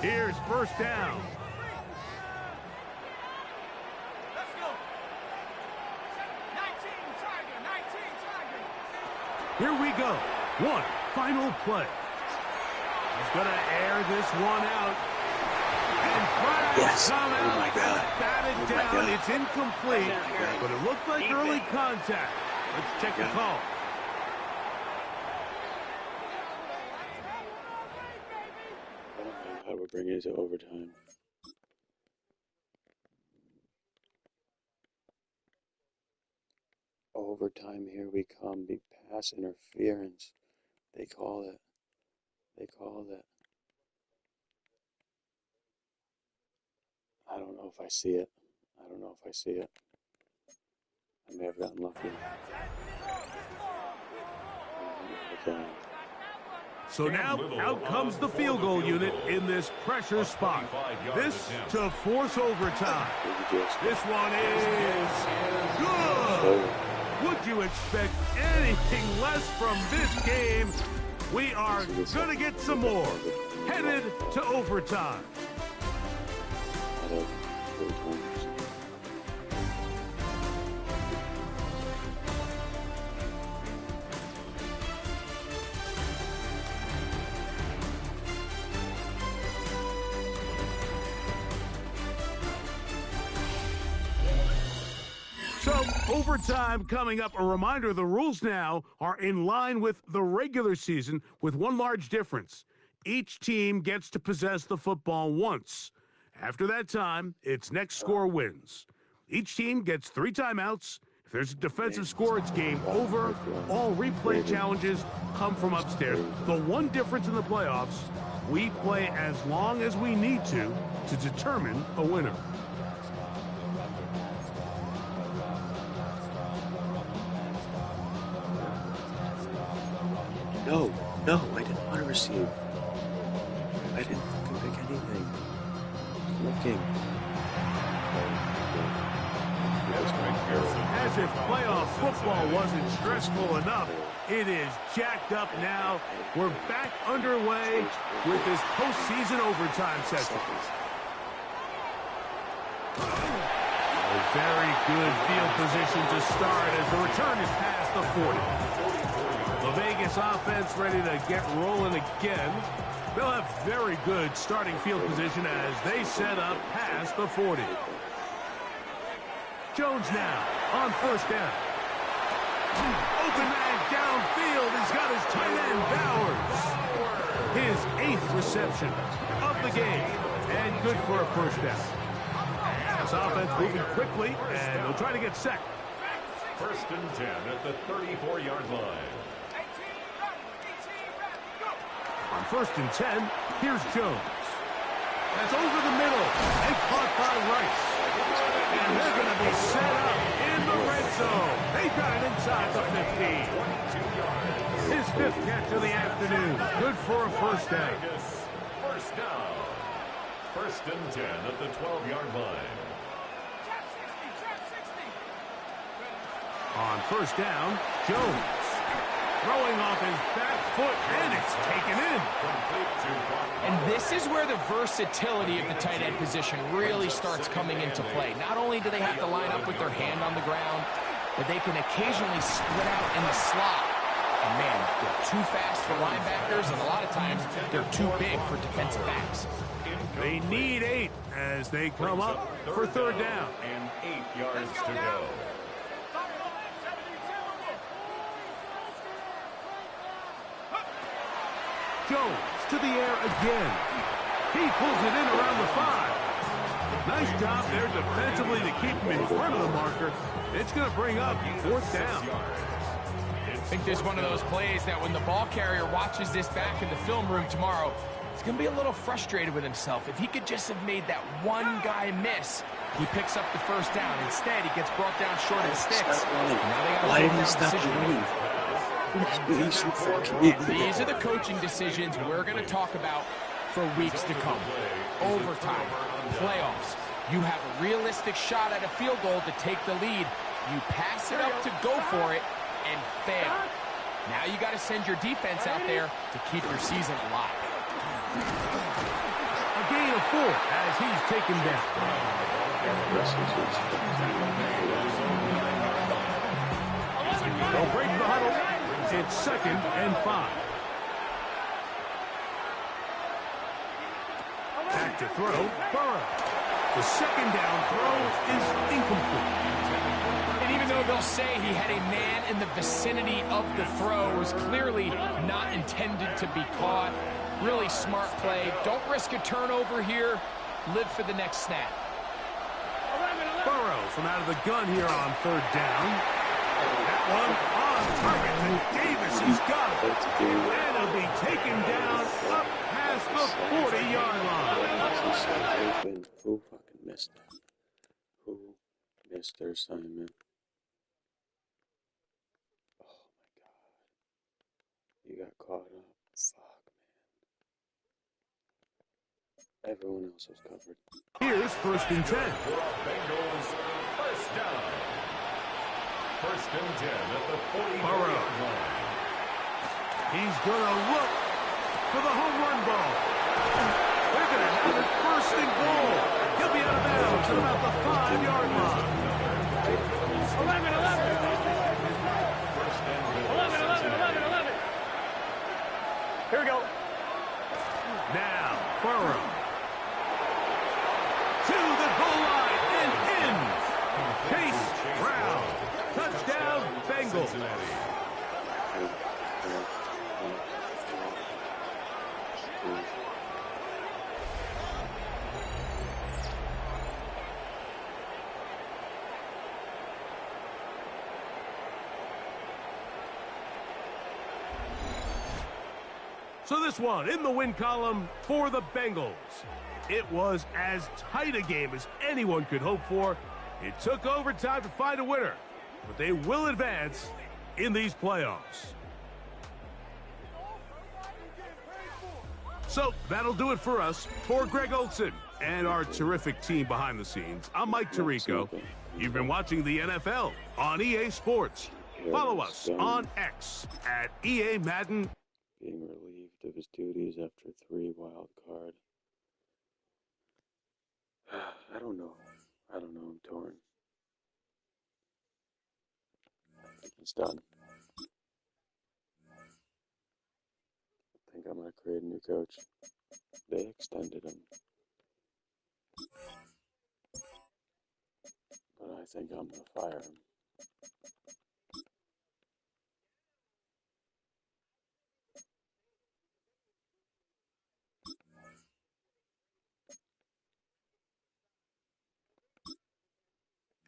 Here's 1st down. Let's go. 19 Tiger, 19 Tiger. Here we go. One final play. He's going to air this one out. And flags come out. Oh my God. Batted down. It's incomplete. But it looked like early contact. Let's check the call. How we're bringing it to overtime. Overtime, here we come. Big pass interference. They call it. They called it. I don't know if I see it. I don't know if I see it. I may have gotten lucky. Okay. So now out comes the field goal unit in this pressure spot. This to force overtime. This one is good. Would you expect anything less from this game? We are going to get some more. Headed to overtime. So, overtime coming up. A reminder, the rules now are in line with the regular season with one large difference. Each team gets to possess the football once. After that time, its next score wins. Each team gets 3 timeouts. If there's a defensive score, it's game over. All replay challenges come from upstairs. The one difference in the playoffs, we play as long as we need to determine a winner. No, I didn't want to receive. I didn't pick anything. Looking. As if playoff football wasn't stressful enough, it is jacked up now. We're back underway with this postseason overtime session. A very good field position to start as the return is past the 40. The Vegas offense ready to get rolling again. They'll have very good starting field position as they set up past the 40. Jones now on first down. Open man downfield. He's got his tight end, Bowers. His 8th reception of the game. And good for a first down. This offense moving quickly, and they'll try to get sacked. First and 10 at the 34-yard line. On first and 10, here's Jones. That's over the middle and caught by Rice. And they're going to be set up in the red zone. They got it inside the 15. His 5th catch of the afternoon. Good for a first down. First down. First and 10 at the 12-yard line. On first down, Jones. Throwing off his back foot, and it's taken in. And this is where the versatility of the tight end position really starts coming into play. Not only do they have to line up with their hand on the ground, but they can occasionally split out in the slot. And man, they're too fast for linebackers, and a lot of times they're too big for defensive backs. They need 8 as they come up for third down. And 8 yards to go. Jones to the air again. He pulls it in around the 5. Nice job there defensively to keep him in front of the marker. It's going to bring up 4th down. I think there's one of those plays that when the ball carrier watches this back in the film room tomorrow, he's going to be a little frustrated with himself. If he could just have made that one guy miss, he picks up the first down. Instead, he gets brought down short of the sticks. Why did he stop running? These are the coaching decisions we're going to talk about for weeks to come. Overtime, playoffs. You have a realistic shot at a field goal to take the lead. You pass it up to go for it and fail. Now you got to send your defense out there to keep your season alive. A gain of 4 as he's taken down. They'll break the huddle. It's 2nd and 5. Back to throw, Burrow. The 2nd down throw is incomplete. And even though they'll say he had a man in the vicinity of the throw, it was clearly not intended to be caught. Really smart play. Don't risk a turnover here. Live for the next snap. Burrow from out of the gun here on 3rd down. That one on target, and Davis has got it. And it'll be taken down up past the 40-yard line. Who fucking missed that? Who missed their assignment? Oh my god. You got caught up. Fuck, man. Everyone else was covered. Here's 1st and 10. Bengals first down. First and 10 at the 40-yard line. He's going to look for the home run ball. They're going to have it 1st and goal. He'll be out of bounds at about the 5-yard line. 11. Here we go. Now, Burrow. To the goal line and in. Chase Brown. Cincinnati. So this one in the win column for the Bengals. It was as tight a game as anyone could hope for. It took overtime to find a winner, but they will advance in these playoffs. So that'll do it for us. For Greg Olson and our terrific team behind the scenes, I'm Mike Tirico. You've been watching the NFL on EA Sports. Follow us on X at EA Madden. Being relieved of his duties after 3 wild card. I don't know. I'm torn. I think he's done. I think I'm going to create a new coach. They extended him. But I think I'm going to fire him.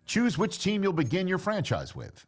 Choose which team you'll begin your franchise with.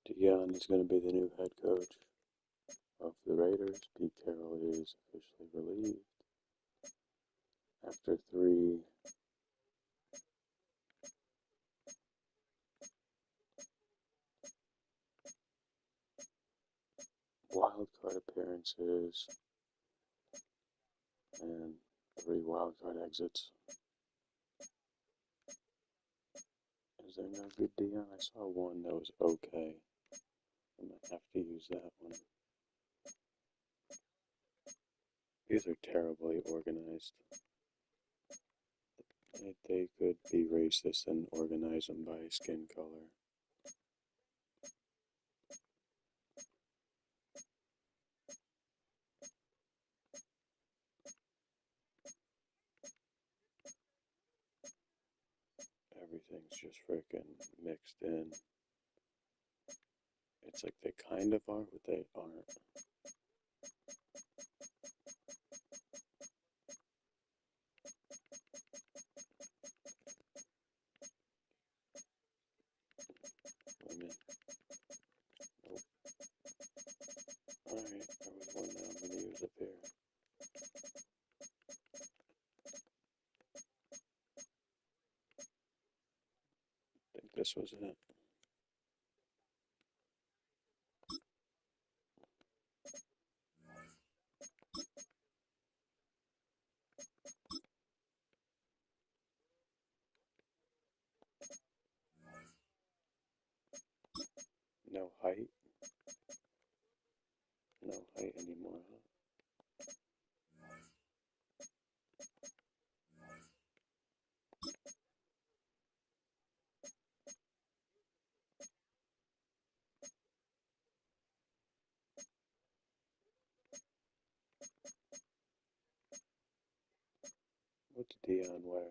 Dion is going to be the new head coach of the Raiders. Pete Carroll is officially relieved after 3 wild card appearances and 3 wild card exits. Is there no good Dion? I saw one that was okay. I might have to use that one. These are terribly organized. They could be racist and organize them by skin color. Everything's just frickin' mixed in. It's like they kind of are, but they aren't. Women. Nope. Alright, there was one that I'm gonna use up here. I think this was it. No height. No height anymore, huh? What did Dion wear?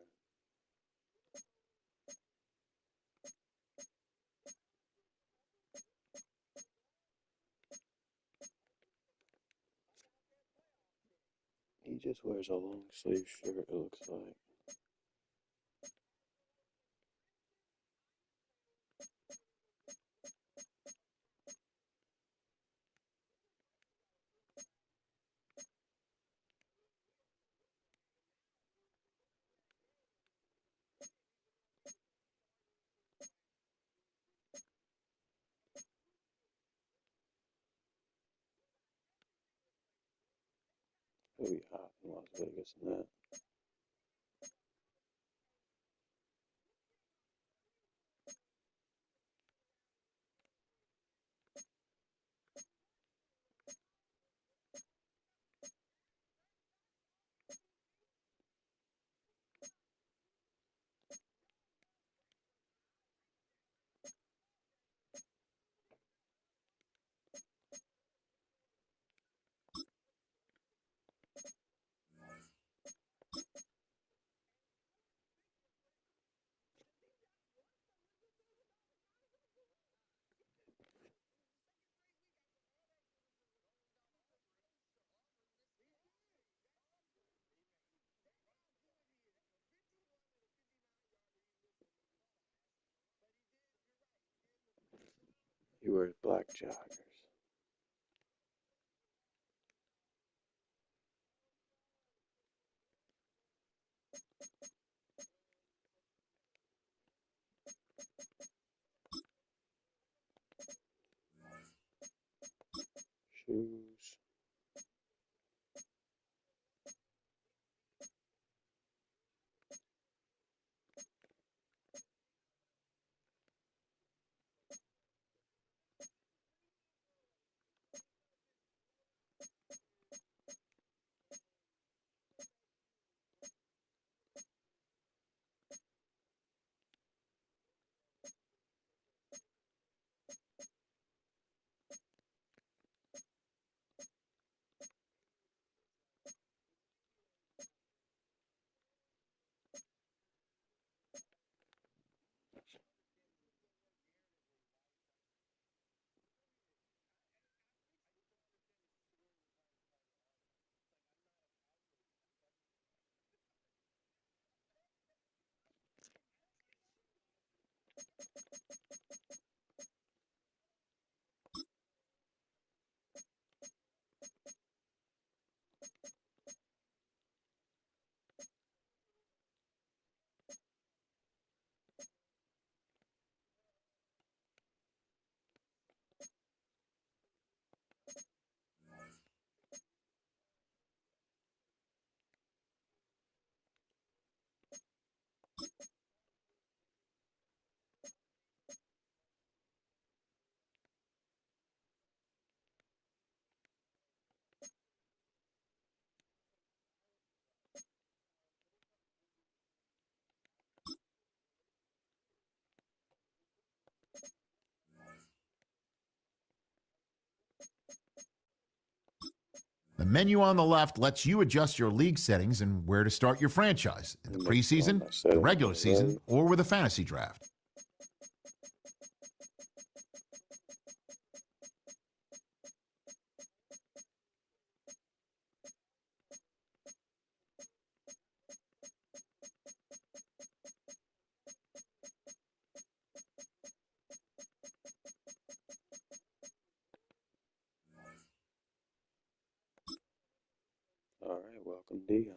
He just wears a long sleeve shirt, it looks like. It'll be hot in Las Vegas and that. He wears black joggers. Shoes. The menu on the left lets you adjust your league settings and where to start your franchise in the preseason, the regular season, or with a fantasy draft. All right, welcome Dion.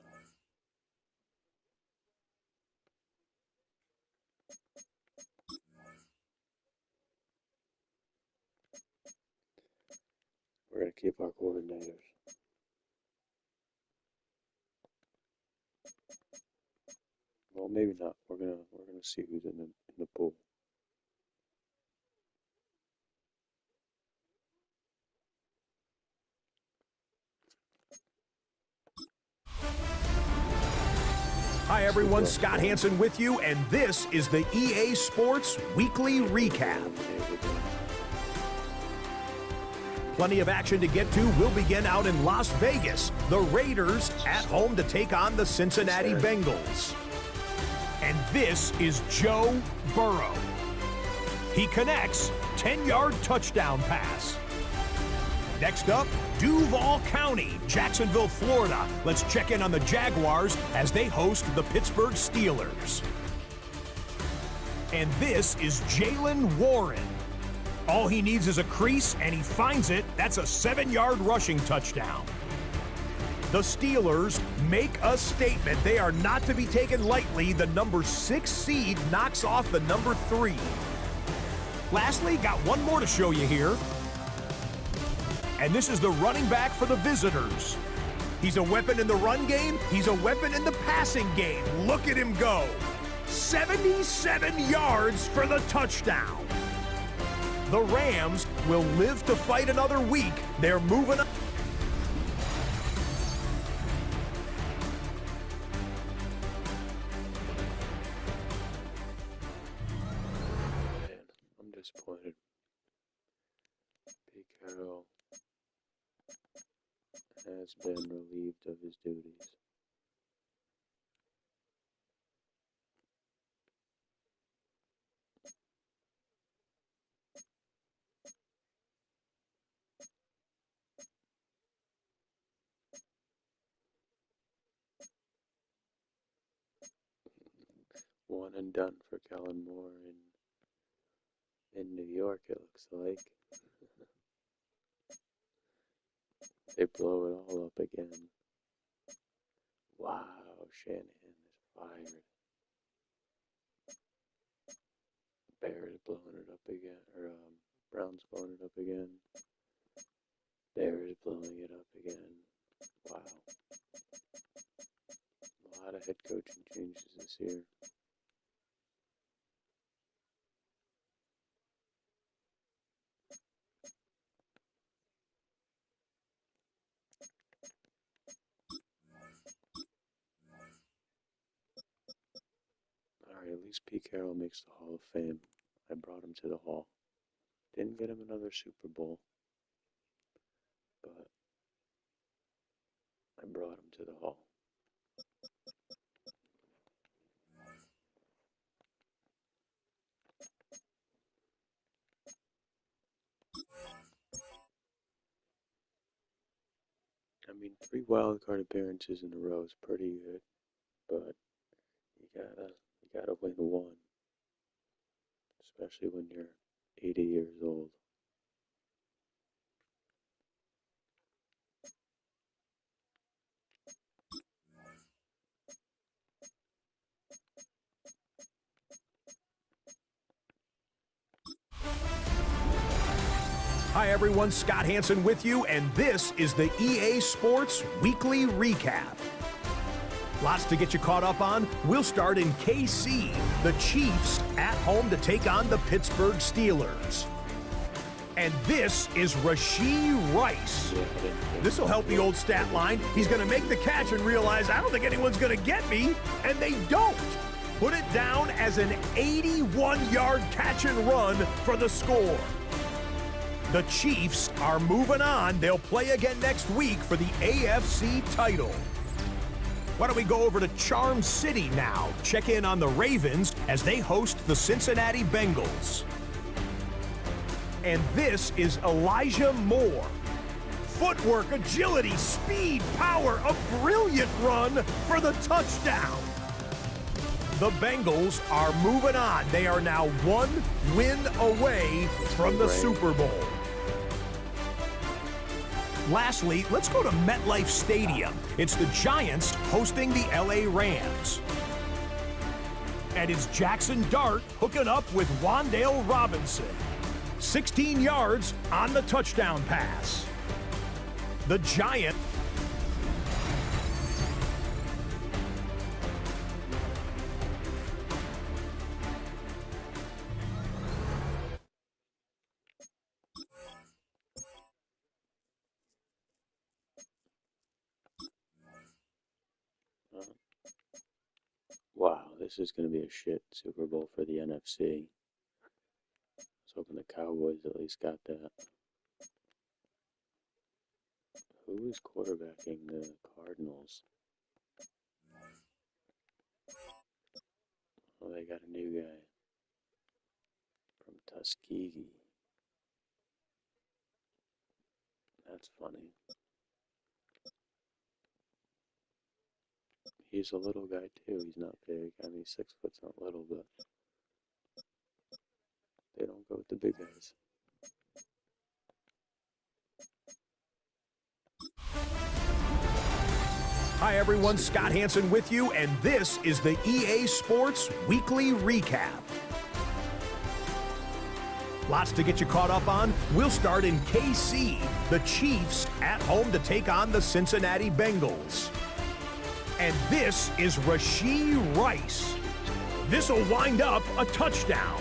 We're gonna keep our coordinators. Well, maybe not. We're gonna see who's in the pool. Hi everyone, Scott Hansen with you, and this is the EA Sports Weekly Recap. Plenty of action to get to. We'll begin out in Las Vegas. The Raiders at home to take on the Cincinnati Bengals. And this is Joe Burrow. He connects, 10-yard touchdown pass. Next up, Duval County, Jacksonville, Florida. Let's check in on the Jaguars as they host the Pittsburgh Steelers. And this is Jaylen Warren. All he needs is a crease, and he finds it. That's a 7-yard rushing touchdown. The Steelers make a statement. They are not to be taken lightly. The number 6 seed knocks off the number 3. Lastly, got one more to show you here. And this is the running back for the visitors. He's a weapon in the run game. He's a weapon in the passing game. Look at him go. 77 yards for the touchdown. The Rams will live to fight another week. They're moving up. Man, I'm disappointed. Pete Carroll has been relieved of his duties. One and done for Kellen Moore in New York, it looks like. They blow it all up again. Wow, Shanahan is fired. Bears blowing it up again, or Browns blowing it up again. Bears blowing it up again. Wow. A lot of head coaching changes this year. Alright, at least Pete Carroll makes the Hall of Fame. I brought him to the Hall. Didn't get him another Super Bowl, but I brought him to the Hall. I mean, 3 wild card appearances in a row is pretty good, but you gotta win one, especially when you're 80 years old. Hi, everyone. Scott Hansen with you, and this is the EA Sports Weekly Recap. Lots to get you caught up on. We'll start in KC. The Chiefs at home to take on the Pittsburgh Steelers. And this is Rashee Rice. This will help the old stat line. He's going to make the catch and realize, I don't think anyone's going to get me, and they don't. Put it down as an 81-yard catch and run for the score. The Chiefs are moving on. They'll play again next week for the AFC title. Why don't we go over to Charm City now? Check in on the Ravens as they host the Cincinnati Bengals. And this is Elijah Moore. Footwork, agility, speed, power, a brilliant run for the touchdown. The Bengals are moving on. They are now 1 win away from the Super Bowl. Lastly, let's go to MetLife Stadium. It's the Giants hosting the LA Rams. And it's Jackson Dart hooking up with Wan'Dale Robinson. 16 yards on the touchdown pass. The Giants. Wow, this is going to be a shit Super Bowl for the NFC. I was hoping the Cowboys at least got that. Who is quarterbacking the Cardinals? Oh, they got a new guy from Tuskegee. That's funny. He's a little guy too. He's not big. I mean, 6 foot's not little, but they don't go with the big guys. Hi everyone, Scott Hansen with you, and this is the EA Sports Weekly Recap. Lots to get you caught up on. We'll start in KC. The Chiefs at home to take on the Cincinnati Bengals. And this is Rashee Rice. This will wind up a touchdown.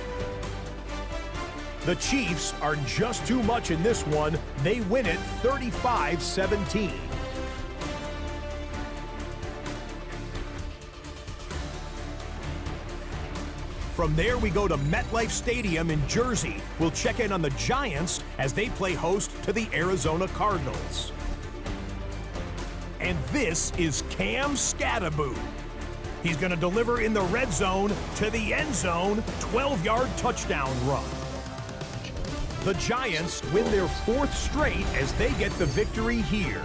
The Chiefs are just too much in this one. They win it 35-17. From there, we go to MetLife Stadium in Jersey. We'll check in on the Giants as they play host to the Arizona Cardinals. And this is Cam Scatterbo. He's going to deliver in the red zone to the end zone, 12-yard touchdown run. The Giants win their 4th straight as they get the victory here.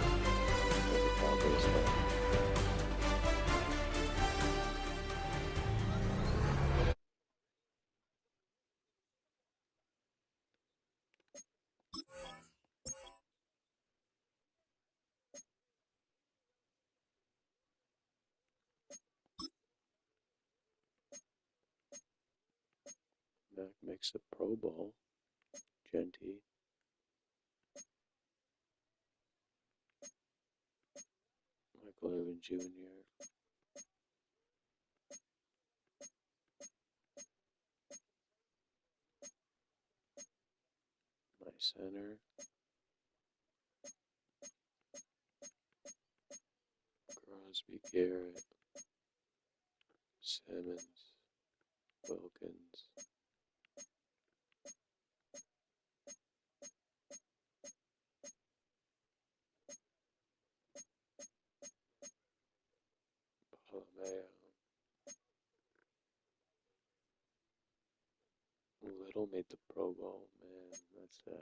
Mac makes a Pro Bowl. Genty. Michael Irvin Jr. My center. Crosby, Garrett, Simmons, Wilkins. Palomeo. Little made the Pro Bowl, man. That's sad.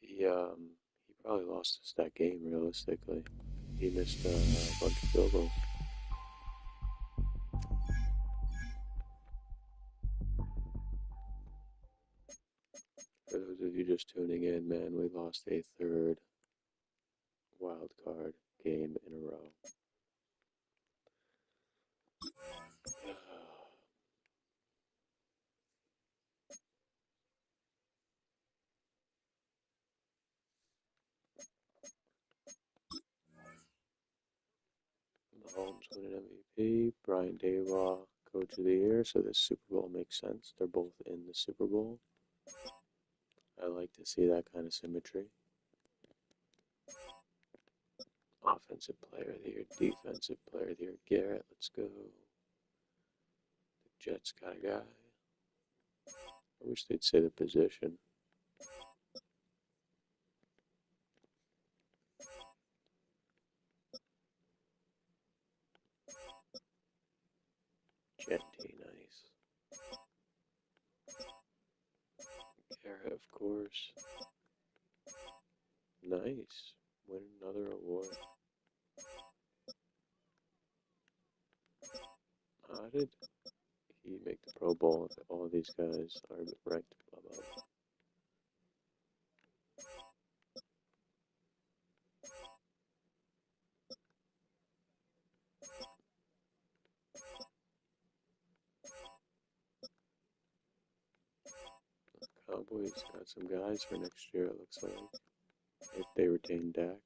He probably lost us that game realistically. He missed a bunch of field goals. For those of you just tuning in, man, we lost a 3rd wild card game in a row. Mahomes winning MVP, Brian Daboll Coach of the Year, so this Super Bowl makes sense. They're both in the Super Bowl. I like to see that kind of symmetry. Offensive Player of the Year, Defensive Player of the Year, Garrett, let's go. The Jets got a guy. I wish they'd say the position. Genty, nice. Garrett, of course. Nice. Win another award. How did he make the Pro Bowl if all of these guys are ranked above? Cowboys got some guys for next year, it looks like. If they retain Dak.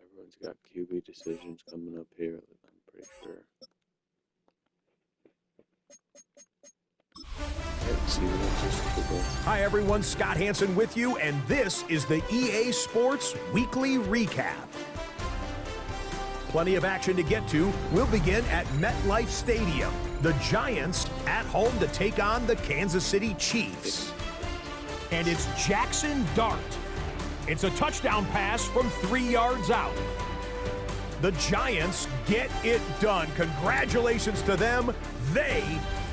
Everyone's got QB decisions coming up here, I'm pretty sure. Hi everyone, Scott Hansen with you, and this is the EA Sports Weekly Recap. Plenty of action to get to. We'll begin at MetLife Stadium. The Giants at home to take on the Kansas City Chiefs. And it's Jackson Dart. It's a touchdown pass from 3 yards out. The Giants get it done. Congratulations to them. They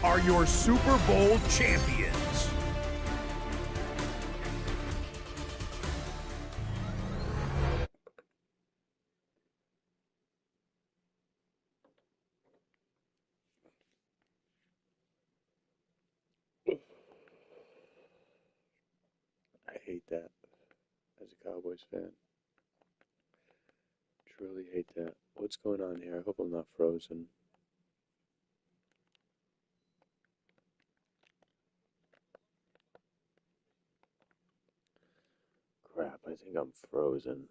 are your Super Bowl champions. I hate that as a Cowboys fan. Truly hate that. What's going on here? I hope I'm not frozen. Crap, I think I'm frozen.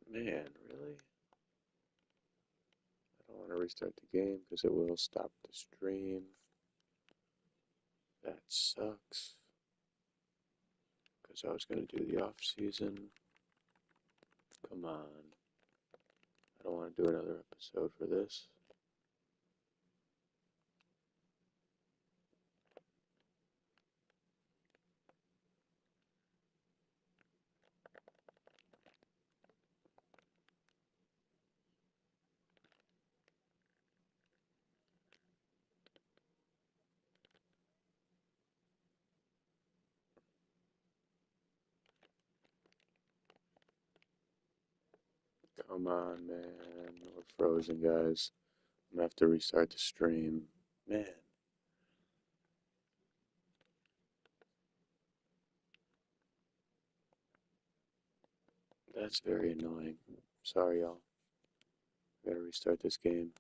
Man, really? I don't want to restart the game because it will stop the stream. That sucks. Because I was going to do the off season. Come on. I don't want to do another episode for this. Come on, man. We're frozen, guys. I'm going to have to restart the stream. Man. That's very annoying. Sorry, y'all. I gotta restart this game.